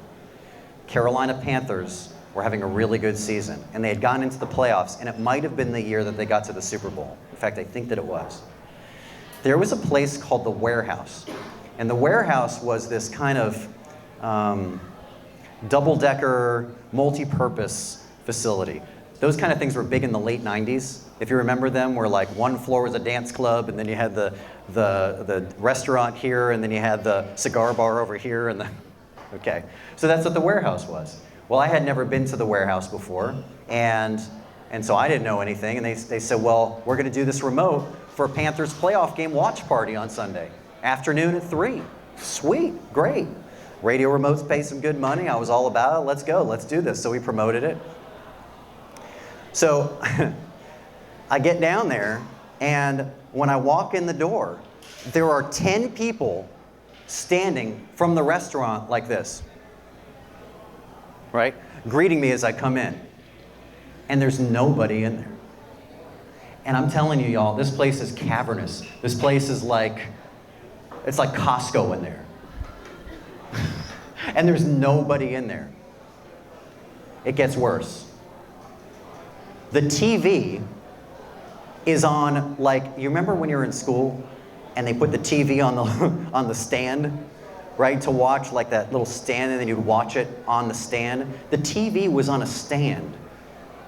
Carolina Panthers were having a really good season, and they had gotten into the playoffs, and it might have been the year that they got to the Super Bowl. In fact, I think that it was. There was a place called the Warehouse, and the Warehouse was this kind of double-decker, multi-purpose facility. Those kind of things were big in the late 90s. If you remember them, where like one floor was a dance club, and then you had the restaurant here, and then you had the cigar bar over here, and okay. So that's what the Warehouse was. Well, I had never been to the Warehouse before, and so I didn't know anything, and they said, well, we're gonna do this remote for a Panthers playoff game watch party on Sunday, afternoon at 3. Sweet, great. Radio remotes pay some good money. I was all about it. Let's go, let's do this. So we promoted it. So I get down there, and when I walk in the door, there are 10 people standing from the restaurant like this, right? Greeting me as I come in. And there's nobody in there. And I'm telling you, y'all, this place is cavernous. This place is like, it's like Costco in there. And there's nobody in there. It gets worse. The TV is on, like, you remember when you were in school and they put the TV on on the stand, right, to watch, like that little stand, and then you'd watch it on the stand? The TV was on a stand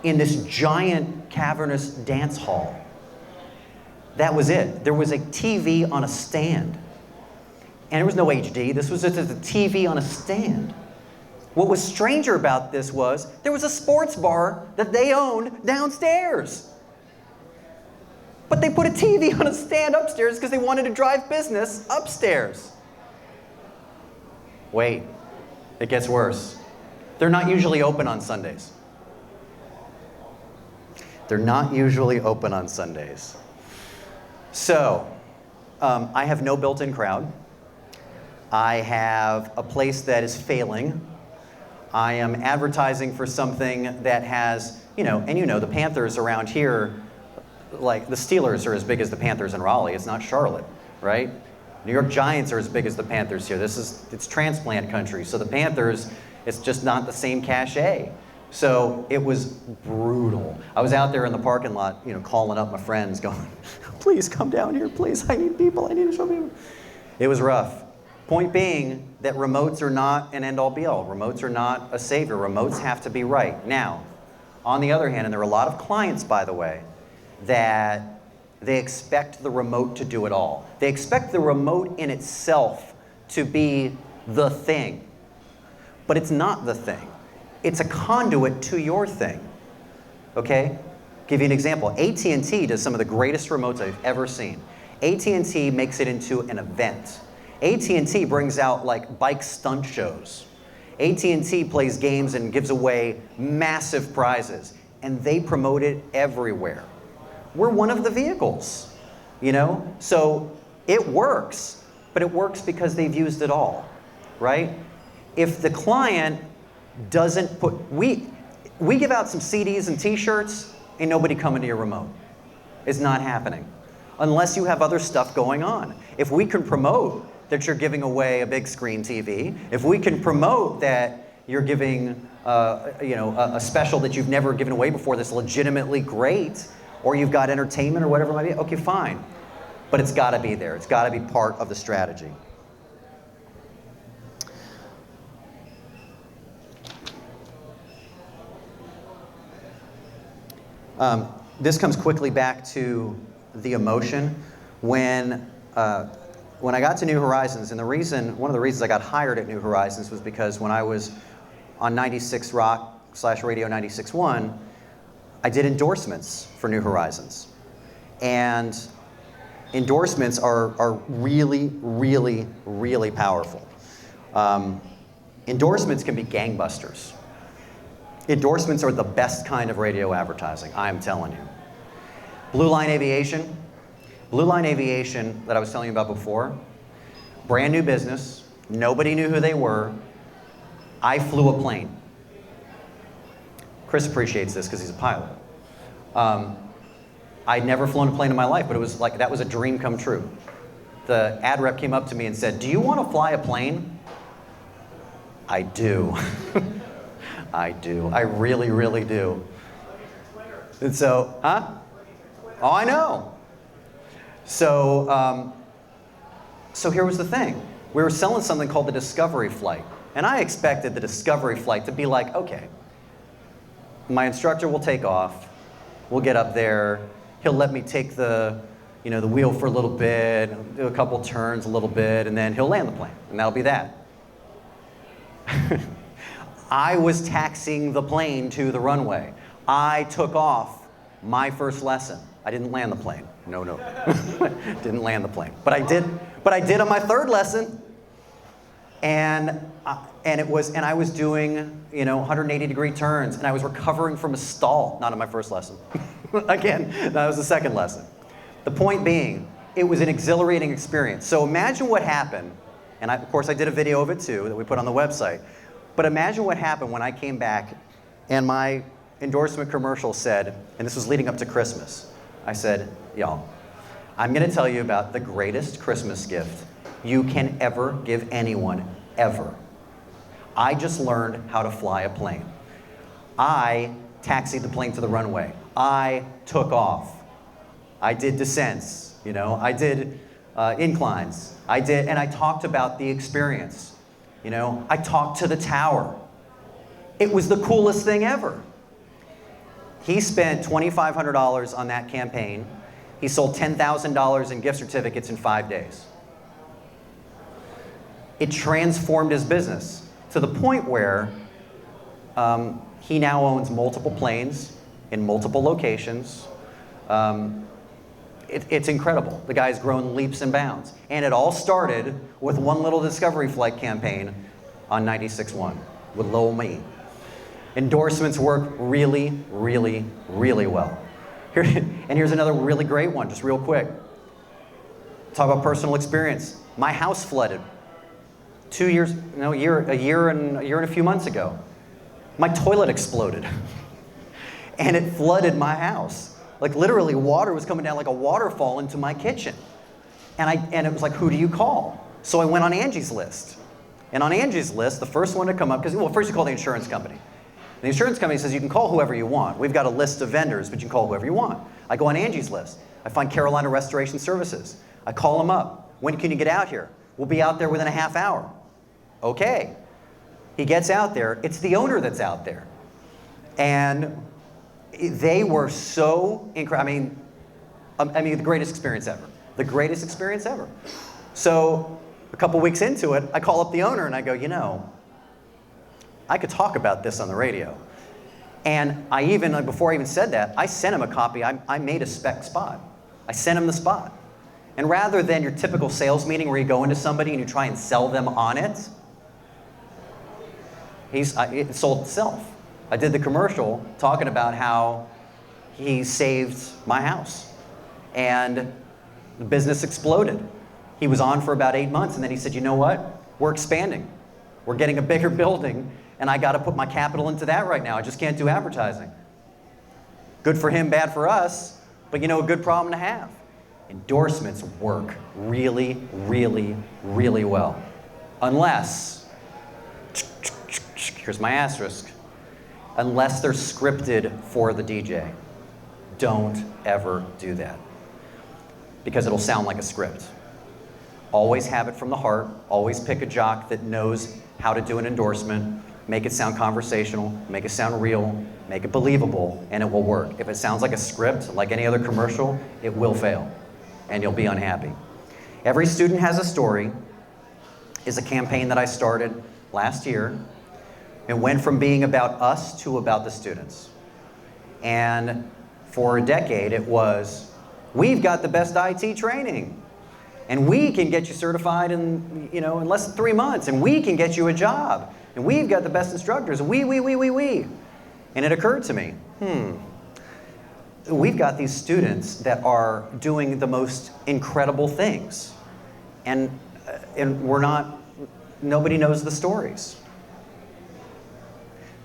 in this giant cavernous dance hall. That was it. There was a TV on a stand. And there was no HD. This was just a TV on a stand. What was stranger about this was there was a sports bar that they owned downstairs. But they put a TV on a stand upstairs because they wanted to drive business upstairs. Wait, it gets worse. They're not usually open on Sundays. They're not usually open on Sundays. So, I have no built-in crowd. I have a place that is failing. I am advertising for something that has, and the Panthers around here, like the Steelers are as big as the Panthers in Raleigh. It's not Charlotte, right? New York Giants are as big as the Panthers here. It's transplant country. So the Panthers, it's just not the same cachet. So it was brutal. I was out there in the parking lot, calling up my friends going, please come down here, please. I need people, I need to show people. It was rough. Point being that remotes are not an end-all be-all. Remotes are not a savior. Remotes have to be right. Now, on the other hand, and there are a lot of clients, by the way, that they expect the remote to do it all. They expect the remote in itself to be the thing. But it's not the thing. It's a conduit to your thing. Okay? Give you an example. AT&T does some of the greatest remotes I've ever seen. AT&T makes it into an event. AT&T brings out like bike stunt shows. AT&T plays games and gives away massive prizes, and they promote it everywhere. We're one of the vehicles, you know? So it works, but it works because they've used it all, right? If the client doesn't put, we give out some CDs and t-shirts, ain't nobody coming to your remote. It's not happening. Unless you have other stuff going on. If we can promote that you're giving away a big screen TV, if we can promote that you're giving a special that you've never given away before that's legitimately great, or you've got entertainment or whatever it might be, okay, fine. But it's got to be there. It's got to be part of the strategy. This comes quickly back to the emotion. When I got to New Horizons, and one of the reasons I got hired at New Horizons was because when I was on 96 Rock / Radio 96.1, I did endorsements for New Horizons. And endorsements are really, really, really powerful. Endorsements can be gangbusters. Endorsements are the best kind of radio advertising, I'm telling you. Blue Line Aviation that I was telling you about before, brand new business, nobody knew who they were. I flew a plane. Chris appreciates this because he's a pilot. I'd never flown a plane in my life, but it was like, that was a dream come true. The ad rep came up to me and said, "Do you want to fly a plane?" I do. I do. I really, really do. And so, huh? Oh, I know. So, so here was the thing. We were selling something called the Discovery Flight. And I expected the Discovery Flight to be like, okay, my instructor will take off. We'll get up there. He'll let me take the wheel for a little bit, do a couple turns a little bit, and then he'll land the plane. And that'll be that. I was taxiing the plane to the runway. I took off my first lesson. I didn't land the plane. No. Didn't land the plane. But I did on my third lesson. And I was doing 180-degree turns, and I was recovering from a stall. Not on my first lesson. Again, that was the second lesson. The point being, it was an exhilarating experience. So imagine what happened, and of course I did a video of it too that we put on the website. But imagine what happened when I came back and my endorsement commercial said, and this was leading up to Christmas, I said, y'all, I'm going to tell you about the greatest Christmas gift you can ever give anyone, ever. I just learned how to fly a plane. I taxied the plane to the runway. I took off. I did descents, I did inclines. And I talked about the experience. I talked to the tower. It was the coolest thing ever. He spent $2,500 on that campaign. He sold $10,000 in gift certificates in 5 days. It transformed his business to the point where he now owns multiple planes in multiple locations. It's incredible. The guy's grown leaps and bounds. And it all started with one little Discovery Flight campaign on 96.1 with Lil Me. Endorsements work really, really, really well. Here's another really great one, just real quick. Talk about personal experience. My house flooded a year and a few months ago. My toilet exploded. And it flooded my house. Like literally water was coming down like a waterfall into my kitchen. And it was like, who do you call? So I went on Angie's List. And on Angie's List, the first one to come up, because first you call the insurance company. The insurance company says you can call whoever you want. We've got a list of vendors, but you can call whoever you want. I go on Angie's List. I find Carolina Restoration Services. I call them up. When can you get out here? We'll be out there within a half hour. Okay. He gets out there. It's the owner that's out there. And they were so incredible. I mean, the greatest experience ever. The greatest experience ever. So a couple weeks into it, I call up the owner and I go, you know, I could talk about this on the radio. And I even, before I even said that, I sent him a copy. I made a spec spot. I sent him the spot. And rather than your typical sales meeting where you go into somebody and you try and sell them on it, it sold itself. I did the commercial talking about how he saved my house. And the business exploded. He was on for about 8 months, and then he said, you know what? We're expanding. We're getting a bigger building, and I got to put my capital into that right now. I just can't do advertising. Good for him, bad for us, but you know, a good problem to have. Endorsements work really, really, really well. Unless, here's my asterisk, unless they're scripted for the DJ. Don't ever do that, because it'll sound like a script. Always have it from the heart. Always pick a jock that knows how to do an endorsement. Make it sound conversational, make it sound real, make it believable, and it will work. If it sounds like a script, like any other commercial, it will fail, and you'll be unhappy. Every Student Has a Story is a campaign that I started last year. It went from being about us to about the students. And for a decade, it was, we've got the best IT training. And we can get you certified in less than 3 months. And we can get you a job. And we've got the best instructors. We. And it occurred to me, we've got these students that are doing the most incredible things. And nobody knows the stories.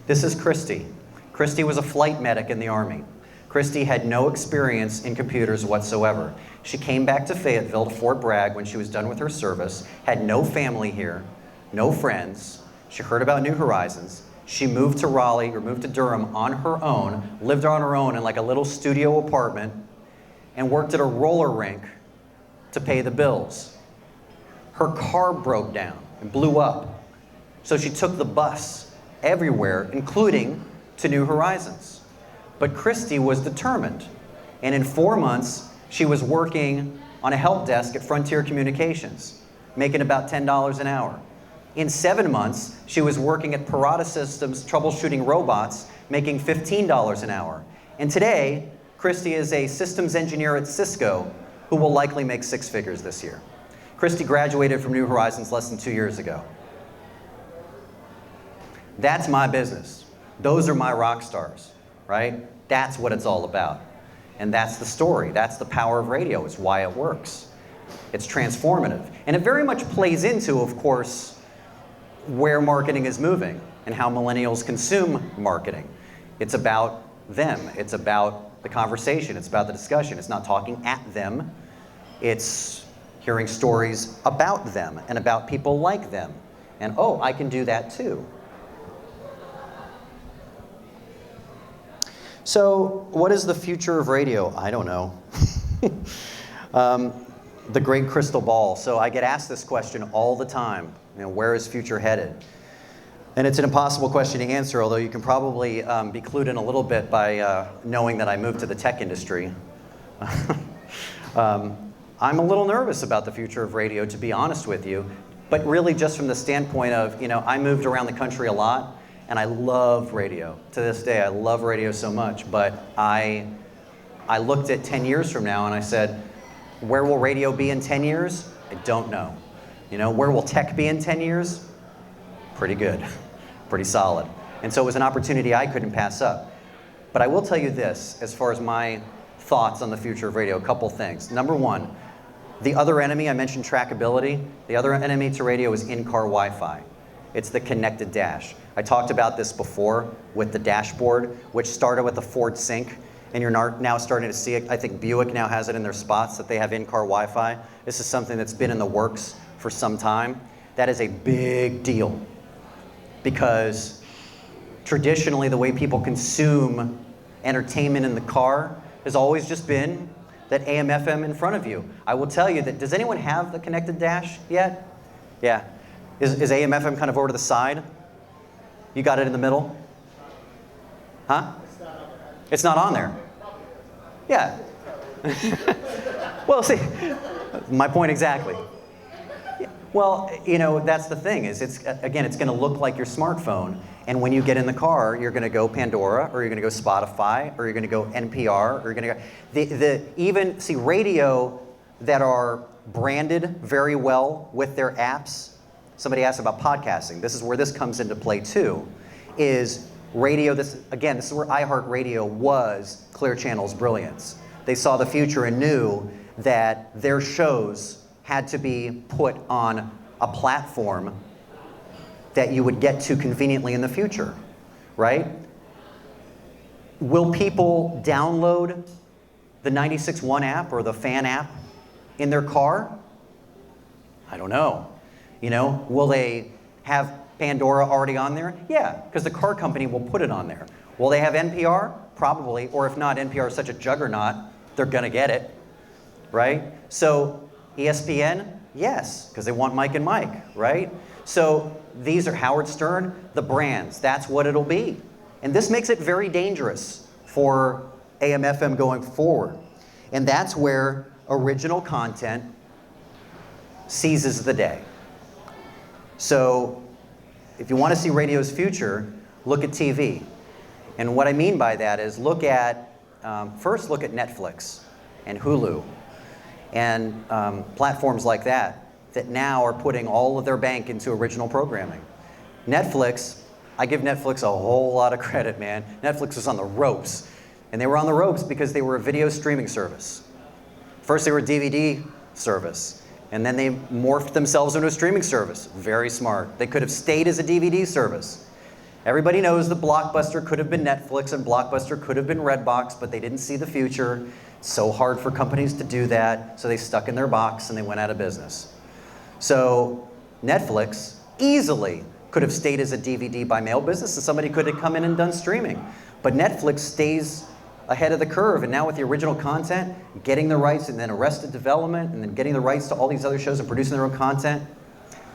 This is Christy. Christy was a flight medic in the Army. Christy had no experience in computers whatsoever. She came back to Fayetteville, to Fort Bragg, when she was done with her service, had no family here, no friends. She heard about New Horizons. She moved to Raleigh, or moved to Durham on her own, lived on her own in like a little studio apartment, and worked at a roller rink to pay the bills. Her car broke down and blew up. So she took the bus everywhere, including to New Horizons. But Christy was determined. And in 4 months, she was working on a help desk at Frontier Communications, making about $10 an hour. In 7 months, she was working at Parata Systems, troubleshooting robots, making $15 an hour. And today, Christy is a systems engineer at Cisco, who will likely make 6 figures this year. Christy graduated from New Horizons less than 2 years ago. That's my business. Those are my rock stars, right? That's what it's all about. And that's the story. That's the power of radio. It's why it works. It's transformative. And it very much plays into, of course, where marketing is moving and how millennials consume marketing. It's about them. It's about the conversation. It's about the discussion. It's not talking at them. It's hearing stories about them and about people like them. And, oh, I can do that too. So what is the future of radio? I don't know. The great crystal ball. So I get asked this question all the time. Where is future headed? And it's an impossible question to answer, although you can probably be clued in a little bit by knowing that I moved to the tech industry. I'm a little nervous about the future of radio, to be honest with you, but really just from the standpoint of, I moved around the country a lot, and I love radio. To this day, I love radio so much, but I looked at 10 years from now and I said, where will radio be in 10 years? I don't know. Where will tech be in 10 years? Pretty good, pretty solid. And so it was an opportunity I couldn't pass up. But I will tell you this, as far as my thoughts on the future of radio, a couple things. Number one, the other enemy, I mentioned trackability. The other enemy to radio is in-car Wi-Fi. It's the connected dash. I talked about this before with the dashboard, which started with the Ford Sync, and you're now starting to see it. I think Buick now has it in their spots that they have in-car Wi-Fi. This is something that's been in the works for some time. That is a big deal because traditionally the way people consume entertainment in the car has always just been that AM/FM in front of you. I will tell you that, does anyone have the connected dash yet? Yeah. Is AM/FM kind of over to the side? You got it in the middle? Huh? It's not on there. Yeah. Well, see, my point exactly. Well, that's the thing is it's going to look like your smartphone. And when you get in the car, you're going to go Pandora, or you're going to go Spotify, or you're going to go NPR, or you're going to go see radio that are branded very well with their apps. Somebody asked about podcasting. This is where this comes into play too, is radio. This is where iHeartRadio was Clear Channel's brilliance. They saw the future and knew that their shows had to be put on a platform that you would get to conveniently in the future, right? Will people download the 96.1 app or the fan app in their car? I don't know. Will they have Pandora already on there? Yeah, because the car company will put it on there. Will they have NPR? Probably, or if not, NPR is such a juggernaut, they're gonna get it, right? So ESPN, yes, because they want Mike and Mike, right? So these are Howard Stern, the brands, that's what it'll be. And this makes it very dangerous for AM/FM going forward. And that's where original content seizes the day. So if you want to see radio's future, look at TV. And what I mean by that is first look at Netflix and Hulu and platforms like that now are putting all of their bank into original programming. Netflix, I give Netflix a whole lot of credit, man. Netflix was on the ropes. And they were on the ropes because they were a video streaming service. First they were a DVD service, and then they morphed themselves into a streaming service. Very smart. They could have stayed as a DVD service. Everybody knows that Blockbuster could have been Netflix and Blockbuster could have been Redbox, but they didn't see the future. It's so hard for companies to do that, so they stuck in their box and they went out of business. So Netflix easily could have stayed as a DVD by mail business and somebody could have come in and done streaming. But Netflix stays ahead of the curve, and now with the original content, getting the rights and then Arrested Development and then getting the rights to all these other shows and producing their own content,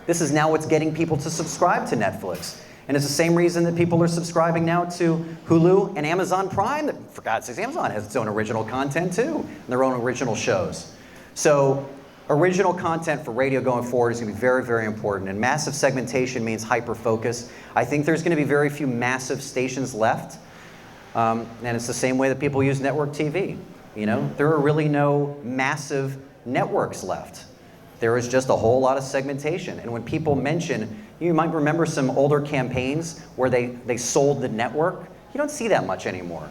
this is now what's getting people to subscribe to Netflix. And it's the same reason that people are subscribing now to Hulu and Amazon Prime. That, for God's sakes, Amazon has its own original content too, and their own original shows. So original content for radio going forward is going to be very, very important. And massive segmentation means hyper-focus. I think there's going to be very few massive stations left. And it's the same way that people use network TV. There are really no massive networks left. There is just a whole lot of segmentation. And when people mention, you might remember some older campaigns where they sold the network. You don't see that much anymore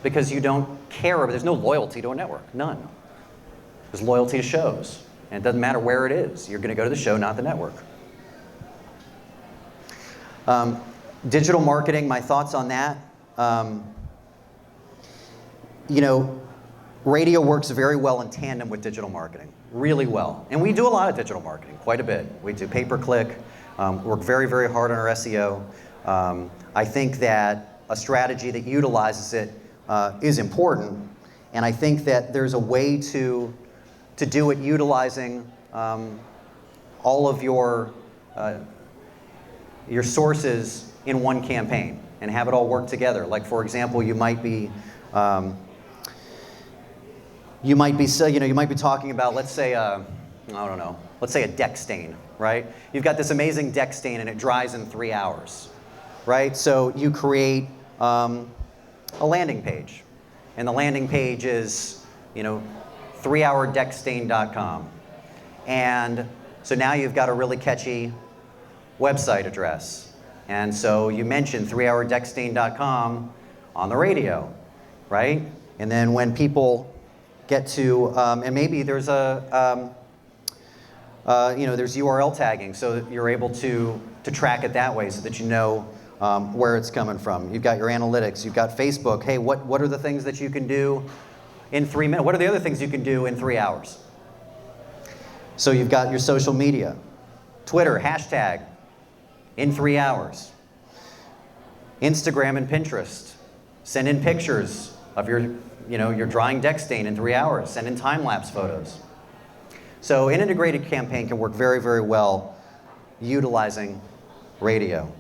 because you don't care. There's no loyalty to a network, none. There's loyalty to shows. And it doesn't matter where it is. You're going to go to the show, not the network. Digital marketing, my thoughts on that. Radio works very well in tandem with digital marketing, really well. And we do a lot of digital marketing, quite a bit. We do pay-per-click, work very, very hard on our SEO. I think that a strategy that utilizes it is important. And I think that there's a way to do it utilizing all of your sources in one campaign and have it all work together. Like, for example, you might be talking about, let's say, let's say a deck stain, right? You've got this amazing deck stain and it dries in 3 hours, right? So you create a landing page, and the landing page is, 3hourdeckstain.com. And so now you've got a really catchy website address. And so you mention 3hourdeckstain.com on the radio, right? And then when people get to, and maybe there's there's URL tagging, so you're able to track it that way so that you know where it's coming from. You've got your analytics, you've got Facebook. Hey, what are the things that you can do in 3 minutes? What are the other things you can do in 3 hours? So you've got your social media, Twitter, hashtag, in 3 hours. Instagram and Pinterest, send in pictures of your drying deck stain in 3 hours. Send in time-lapse photos. So an integrated campaign can work very, very well utilizing radio.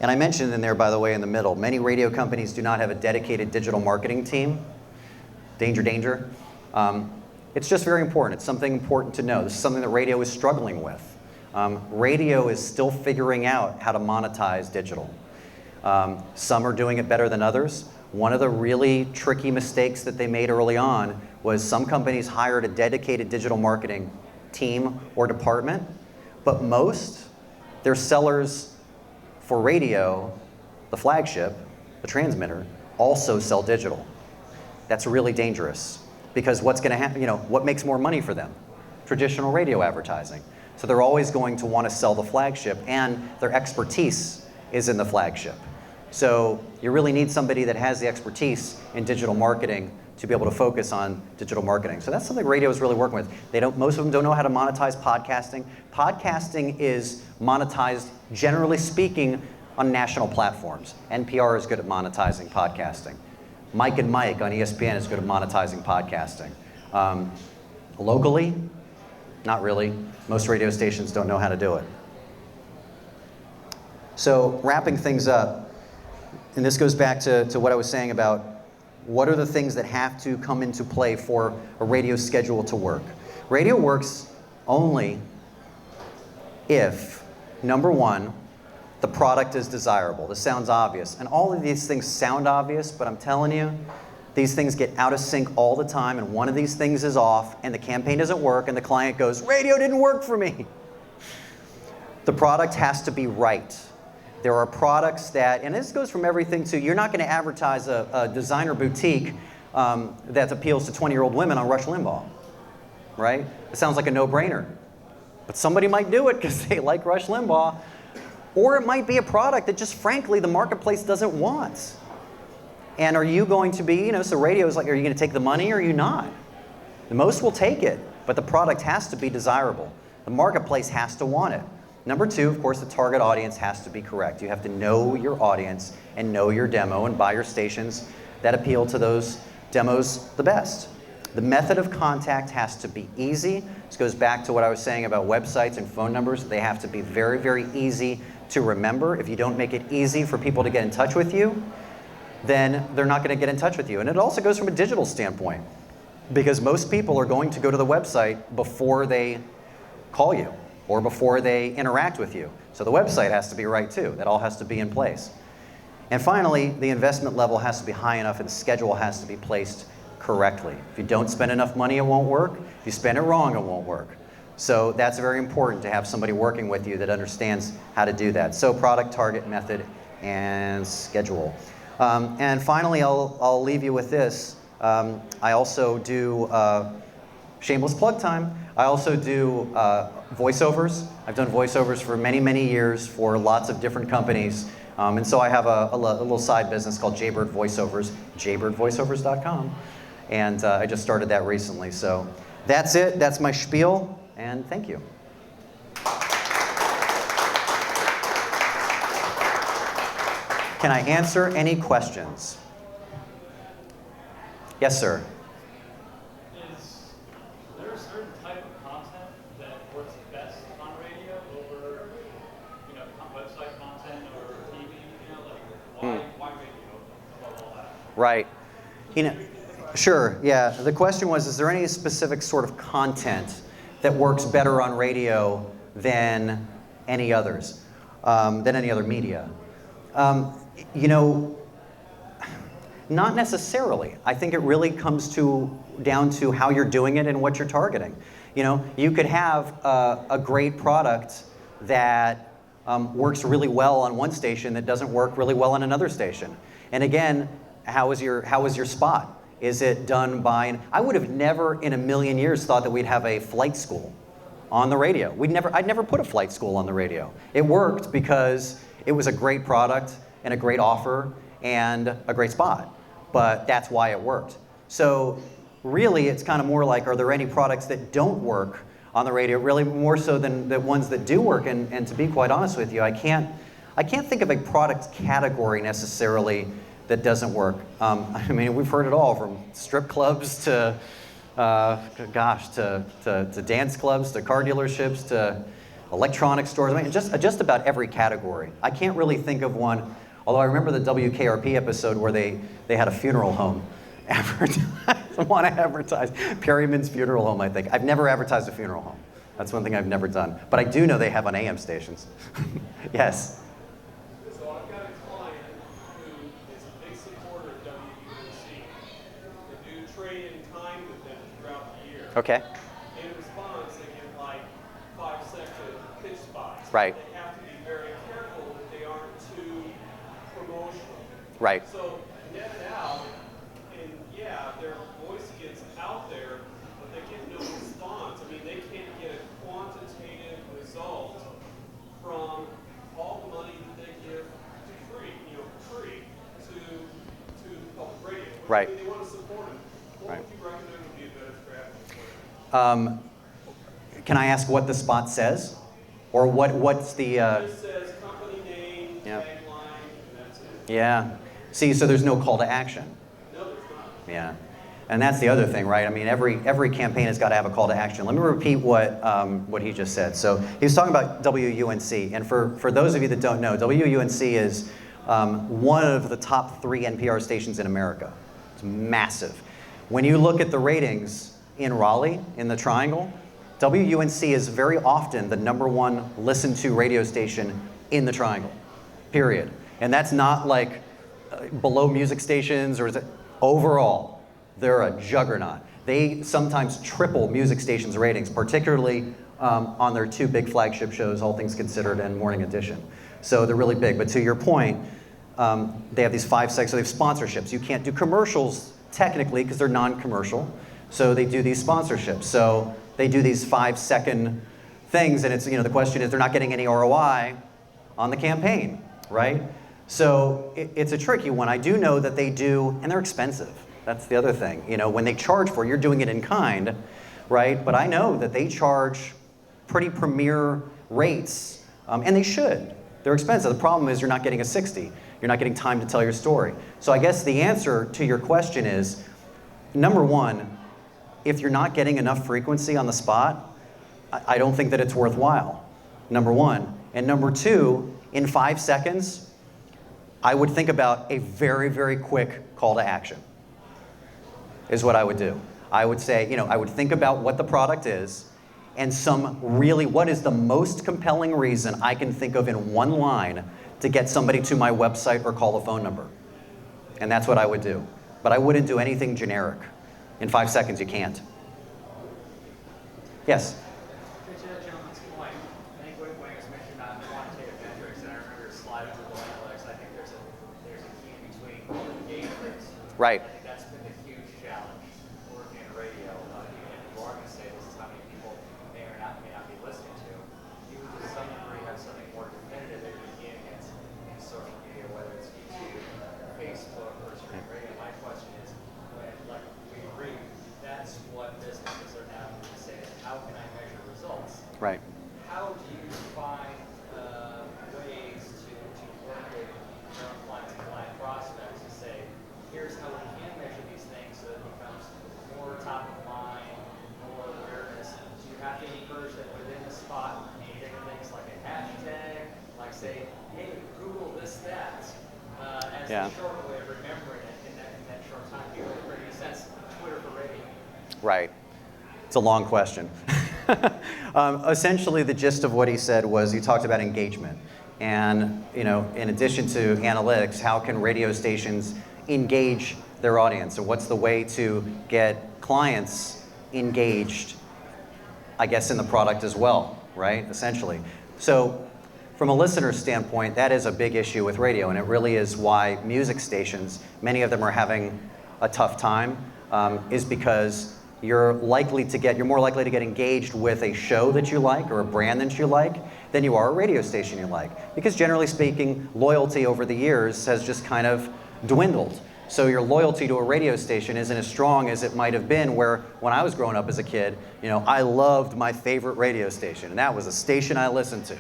And I mentioned in there, by the way, in the middle, many radio companies do not have a dedicated digital marketing team. Danger, danger. It's just very important. It's something important to know. This is something that radio is struggling with. Radio is still figuring out how to monetize digital. Some are doing it better than others. One of the really tricky mistakes that they made early on was some companies hired a dedicated digital marketing team or department, but most, their sellers for radio, the flagship, the transmitter, also sell digital. That's really dangerous because what's going to happen, what makes more money for them? Traditional radio advertising. So they're always going to want to sell the flagship, and their expertise is in the flagship. So you really need somebody that has the expertise in digital marketing to be able to focus on digital marketing. So that's something radio is really working with. Most of them don't know how to monetize podcasting. Podcasting is monetized, generally speaking, on national platforms. NPR is good at monetizing podcasting. Mike and Mike on ESPN is good at monetizing podcasting. Locally, not really. Most radio stations don't know how to do it. So wrapping things up, and this goes back to what I was saying about what are the things that have to come into play for a radio schedule to work. Radio works only if, number one, the product is desirable. This sounds obvious. And all of these things sound obvious, but I'm telling you, these things get out of sync all the time, and one of these things is off, and the campaign doesn't work, and the client goes, radio didn't work for me. The product has to be right. There are products that, and this goes from everything to, you're not going to advertise a designer boutique that appeals to 20-year-old women on Rush Limbaugh, right? It sounds like a no-brainer. But somebody might do it because they like Rush Limbaugh. Or it might be a product that just, frankly, the marketplace doesn't want. And are you going to be, so radio is like, are you going to take the money or are you not? The most will take it, but the product has to be desirable. The marketplace has to want it. Number two, of course, the target audience has to be correct. You have to know your audience and know your demo and buy your stations that appeal to those demos the best. The method of contact has to be easy. This goes back to what I was saying about websites and phone numbers. They have to be very, very easy to remember. If you don't make it easy for people to get in touch with you, then they're not going to get in touch with you. And it also goes from a digital standpoint, because most people are going to go to the website before they call you or before they interact with you. So the website has to be right too. That all has to be in place. And finally, the investment level has to be high enough and the schedule has to be placed correctly. If you don't spend enough money, it won't work. If you spend it wrong, it won't work. So that's very important to have somebody working with you that understands how to do that. So product, target, method, and schedule. And finally, I'll leave you with this. I also do, shameless plug time, I also do voiceovers. I've done voiceovers for many, many years for lots of different companies. And so I have a little side business called Jaybird Voiceovers, jaybirdvoiceovers.com. And I just started that recently. So that's it. That's my spiel. And thank you. Can I answer any questions? Yes, sir. Is there a certain type of content that works best on radio over, website content or TV? Why radio above all that? Right. Sure. Yeah. The question was, is there any specific sort of content that works better on radio than any others, than any other media? Not necessarily. I think it really comes down to how you're doing it and what you're targeting. You could have a great product that works really well on one station that doesn't work really well on another station. And again, how is your spot? Is it done by? I would have never in a million years thought that we'd have a flight school on the radio. I'd never put a flight school on the radio. It worked because it was a great product and a great offer and a great spot. But that's why it worked. So really, it's kind of more like, are there any products that don't work on the radio? Really more so than the ones that do work. And to be quite honest with you, I can't think of a product category necessarily that doesn't work. I mean, we've heard it all from strip clubs to, to dance clubs, to car dealerships, to electronic stores, I mean, just about every category. I can't really think of one, although I remember the WKRP episode where they had a funeral home want to advertise Perryman's Funeral Home, I think. I've never advertised a funeral home. That's one thing I've never done. But I do know they have on AM stations. Yes? So I've got a client who is a big supporter of WUNC. They do trade in kind with them throughout the year. Okay. In response, they get like 5-second pitch spots. Right. They have to be very careful that they aren't too promotional. Right. So net it out, and yeah, their voice gets out there, but they get no response. I mean, they can't get a quantitative result from all the money that they give to public radio. Right. I mean, they want to support them. What Right. would you recommend would be a better strategy for them? Can I ask what the spot says? Or what's the... It just says company name, Yeah. tagline, and that's it. Yeah. See, so there's no call to action. No, there's not. Yeah. And that's the other thing, right? I mean, every campaign has got to have a call to action. Let me repeat what he just said. So he was talking about WUNC. And for those of you that don't know, WUNC is one of the top 3 NPR stations in America. It's massive. When you look at the ratings in Raleigh, in the Triangle, WUNC is very often the #1 listened to radio station in the Triangle, period. And that's not like below music stations or is it overall. They're a juggernaut. They sometimes triple music stations' ratings, particularly on their 2 big flagship shows, All Things Considered and Morning Edition. So they're really big. But to your point, they have these 5 seconds, so they have sponsorships. You can't do commercials technically because they're non-commercial. So they do these sponsorships. So they do these 5-second things, and it's, the question is they're not getting any ROI on the campaign, right? So it's a tricky one. I do know that they do, and they're expensive. That's the other thing. When they charge for it, you're doing it in kind, right? But I know that they charge pretty premier rates, and they should. They're expensive. The problem is you're not getting a 60. You're not getting time to tell your story. So I guess the answer to your question is, number 1, if you're not getting enough frequency on the spot, I don't think that it's worthwhile, number 1. And number 2, in 5 seconds, I would think about a very, very quick call to action, is what I would do. I would say, I would think about what the product is and what is the most compelling reason I can think of in 1 line to get somebody to my website or call a phone number. And that's what I would do. But I wouldn't do anything generic. In 5 seconds, you can't. Yes? To that gentleman's point, I think when it was mentioned about quantitative metrics, and I remember a slide under the analytics, I think there's a key in between engagement. Right. I think that's been a huge challenge working in radio. Even if you are going to say this is how many people may or may not be listening to, you would to some degree have something more definitive that you're getting against in social media, whether it's YouTube, Facebook, or stream radio. My question is, like we agree, that's what businesses are now going to say, how can I measure results? Right. How do you find ways to work with your own clients and client prospects to say, here's how we can measure these things so that it becomes more top of mind, more awareness? Do you have to encourage that within the spot, you think of things like a hashtag, like say, hey, Google this, that, as Yeah. a short way of remembering it in that short time period, or in a sense, Twitter for radio? Right. It's a long question. Essentially, the gist of what he said was he talked about engagement. And, in addition to analytics, how can radio stations engage their audience? Or what's the way to get clients engaged, I guess, in the product as well, right? Essentially. So from a listener's standpoint, that is a big issue with radio. And it really is why music stations, many of them are having a tough time, is because you're more likely to get engaged with a show that you like or a brand that you like than you are a radio station you like. Because generally speaking, loyalty over the years has just kind of dwindled. So your loyalty to a radio station isn't as strong as it might have been where when I was growing up as a kid, I loved my favorite radio station, and that was a station I listened to.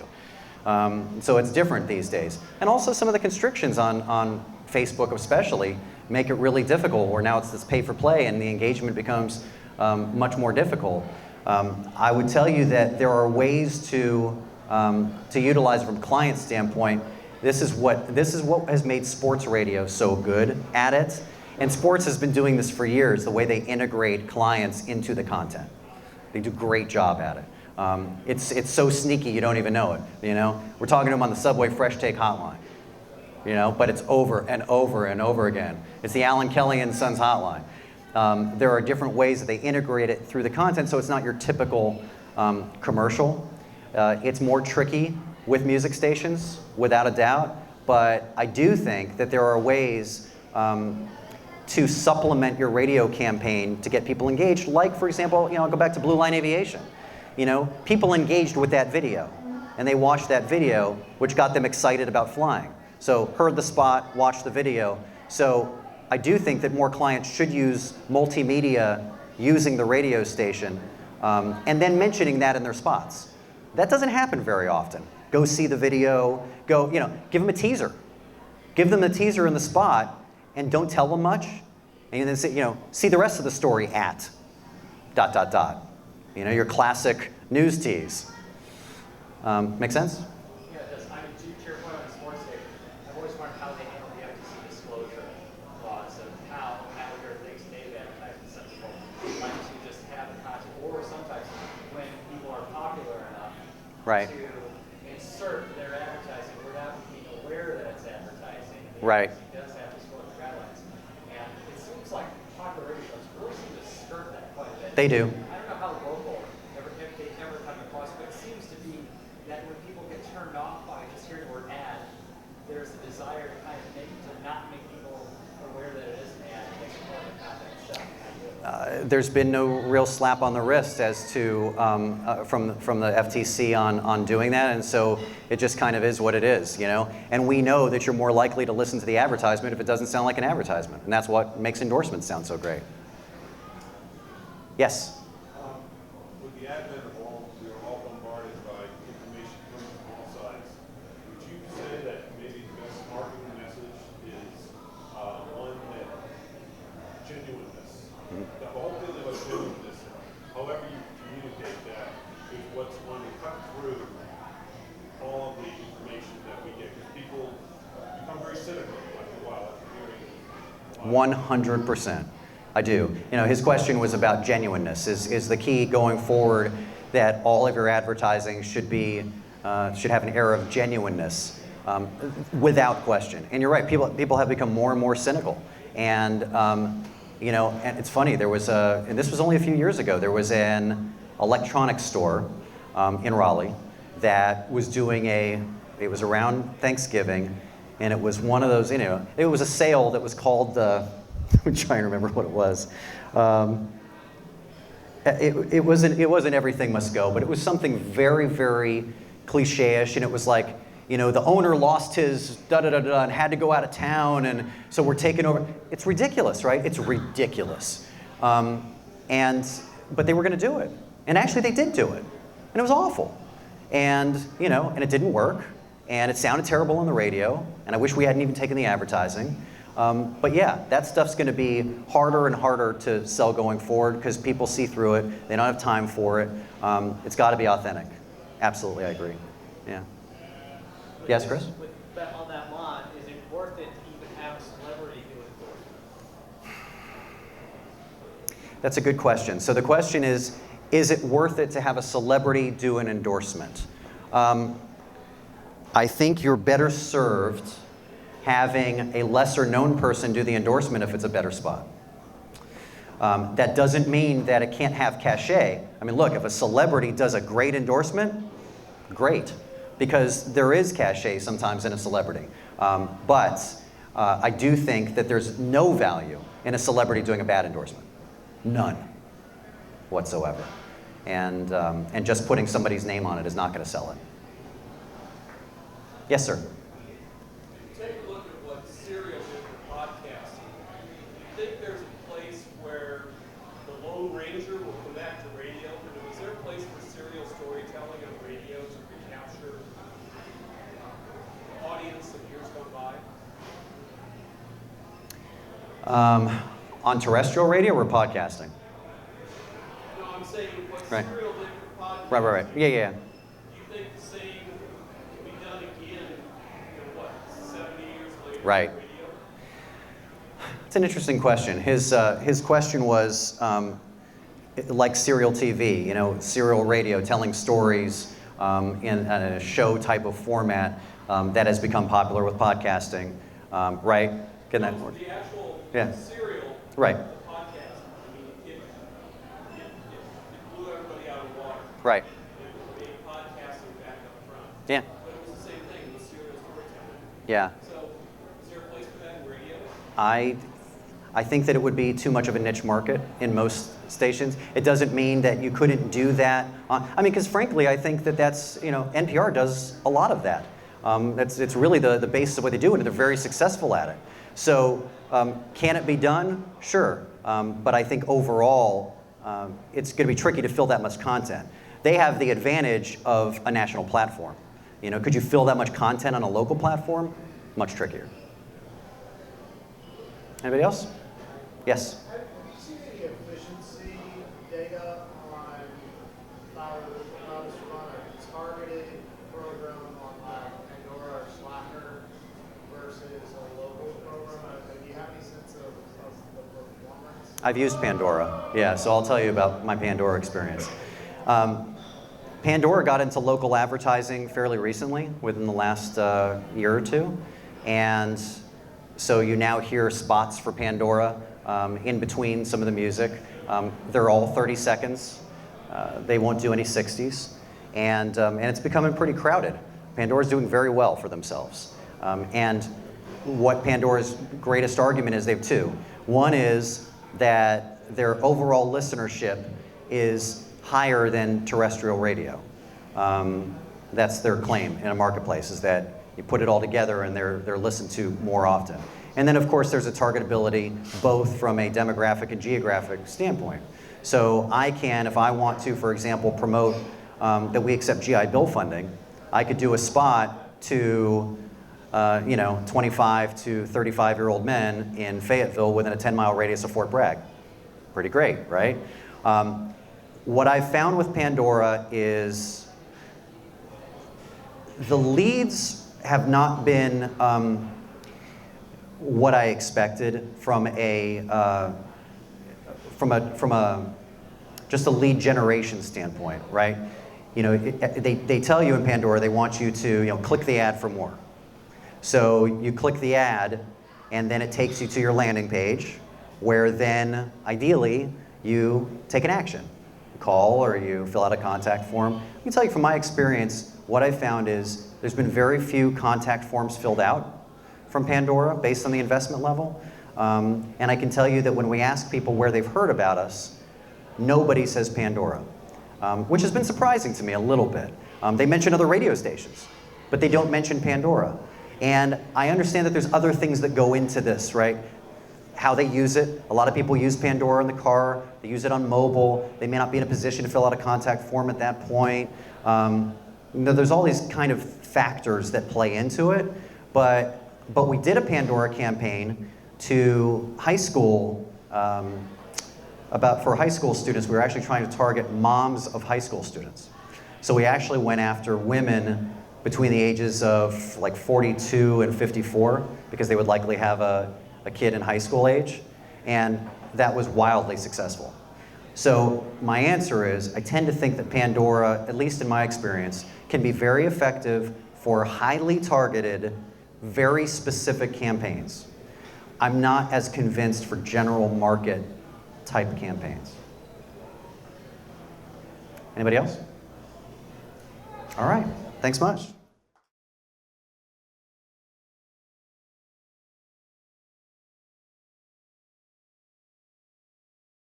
So it's different these days. And also some of the constrictions on Facebook especially make it really difficult, where now it's this pay for play and the engagement becomes much more difficult. I would tell you that there are ways to to utilize it from a client standpoint, this is what has made sports radio so good at it. And sports has been doing this for years, the way they integrate clients into the content. They do a great job at it. It's so sneaky you don't even know it. You know, we're talking to them on the Subway Fresh Take hotline. You know, but it's over and over and over again. It's the Alan Kelly and Sons hotline. There are different ways that they integrate it through the content, so it's not your typical commercial. It's more tricky with music stations, without a doubt, but I do think that there are ways to supplement your radio campaign to get people engaged. Like, for example, you know, I'll go back to Blue Line Aviation. You know, people engaged with that video, and they watched that video, which got them excited about flying. So heard the spot, watched the video. So I do think that more clients should use multimedia using the radio station, and then mentioning that in their spots. That doesn't happen very often. Go see the video, go, you know, give them a teaser. Give them the teaser in the spot, and don't tell them much. And then say, you know, see the rest of the story at ... You know, your classic news tease. Make sense? Yeah, it does. I mean, to your point on the sports station, I've always wondered how they handle the FTC disclosure laws of how there are things they've advertised and some people like to just have the content, or sometimes when people are popular enough Right. to insert their advertising without being aware that it's advertising. The Right. FTC does have disclosure guidelines. And it seems like popular radio shows really seem to skirt that quite a bit. They do. I don't know how local, if they ever come across, but it seems to be that when people get turned off by just hearing the word ad, there's a desire to kind of not make people aware that it is an ad, and make it more of the content itself. There's been no real slap on the wrist as to from the FTC on doing that, and so it just kind of is what it is, you know. And we know that you're more likely to listen to the advertisement if it doesn't sound like an advertisement, and that's what makes endorsements sound so great. Yes. With the advent of all, we are all bombarded by information coming from all sides. Would you say that maybe the best marketing message is one that genuineness? The whole thing about genuineness, however you communicate that, is what's going to cut through all of the information that we get. Because people become very cynical after a while after hearing 100%. I do. You know, his question was about genuineness. Is the key going forward that all of your advertising should have an air of genuineness, without question. And you're right. People have become more and more cynical. And you know, and it's funny. There was and this was only a few years ago. There was an electronics store in Raleigh that was doing it was around Thanksgiving, and it was one of those. You know, it was a sale that was called. I'm trying to remember what it was. It wasn't Everything Must Go, but it was something very, very cliche-ish, and it was like, you know, the owner lost his da-da-da-da and had to go out of town, and so we're taking over. It's ridiculous, right? It's ridiculous. But they were going to do it. And actually they did do it. And it was awful. And, you know, and it didn't work. And it sounded terrible on the radio. And I wish we hadn't even taken the advertising. But yeah, that stuff's going to be harder and harder to sell going forward because people see through it. They don't have time for it. It's got to be authentic. Absolutely, I agree. Yeah. Yes, Chris? With that, on that line, is it worth it to even have a celebrity do it? That's a good question. So the question is it worth it to have a celebrity do an endorsement? I think you're better served having a lesser known person do the endorsement if it's a better spot. That doesn't mean that it can't have cachet. I mean, look, if a celebrity does a great endorsement, great, because there is cachet sometimes in a celebrity. But I do think that there's no value in a celebrity doing a bad endorsement. None whatsoever. And just putting somebody's name on it is not going to sell it. Yes, sir. Take a look at what Serial did for podcasting. Do you think there's a place where the Lone Ranger will come back to radio? And is there a place for serial storytelling on radio to recapture the audience of years gone by? On terrestrial radio or podcasting? No, I'm saying what Right. Serial did for podcasting. Right. Yeah. Do you think the same Right. It's an interesting question. His question was like serial TV, you know, serial radio, telling stories in a show type of format that has become popular with podcasting, right? Can that work? The actual Yeah. serial, Right. the podcast, I mean, it blew everybody out of the water. Right. It made podcasting back up front. Yeah. But it was the same thing with serial storytelling. Yeah. So, is there a place for that in radio? I think that it would be too much of a niche market in most stations. It doesn't mean that you couldn't do that. I mean, because frankly, I think that that's, you know, NPR does a lot of that. It's really the basis of what they do, and they're very successful at it. So can it be done? Sure. But I think overall, it's going to be tricky to fill that much content. They have the advantage of a national platform. You know, could you fill that much content on a local platform? Much trickier. Anybody else? Yes. Have you seen any efficiency data on how to run a targeted program on Pandora or Slacker versus a local program? Do you have any sense of the performance? I've used Pandora, yeah, so I'll tell you about my Pandora experience. Pandora got into local advertising fairly recently, within the last year or two, and so you now hear spots for Pandora in between some of the music. They're all 30 seconds. They won't do any 60s. And it's becoming pretty crowded. Pandora's doing very well for themselves. And what Pandora's greatest argument is, they have two. One is that their overall listenership is higher than terrestrial radio. That's their claim in a marketplace, is that you put it all together and they're listened to more often. And then, of course, there's a targetability both from a demographic and geographic standpoint. So I can, if I want to, for example, promote that we accept GI Bill funding, I could do a spot to 25 to 35-year-old men in Fayetteville within a 10-mile radius of Fort Bragg. Pretty great, right? What I've found with Pandora is the leads have not been what I expected from just a lead generation standpoint, right? You know, they tell you in Pandora they want you to click the ad for more. So you click the ad, and then it takes you to your landing page, where then ideally you take an action, you call or you fill out a contact form. I can tell you from my experience, what I've found is there's been very few contact forms filled out from Pandora based on the investment level. And I can tell you that when we ask people where they've heard about us, nobody says Pandora, which has been surprising to me a little bit. They mention other radio stations, but they don't mention Pandora. And I understand that there's other things that go into this, right? How they use it. A lot of people use Pandora in the car. They use it on mobile. They may not be in a position to fill out a contact form at that point. There's all these kind of factors that play into it, but we did a Pandora campaign to high school, for high school students. We were actually trying to target moms of high school students. So we actually went after women between the ages of like 42 and 54, because they would likely have a kid in high school age, and that was wildly successful. So my answer is, I tend to think that Pandora, at least in my experience, can be very effective for highly targeted, very specific campaigns. I'm not as convinced for general market type campaigns. Anybody else? All right, thanks much.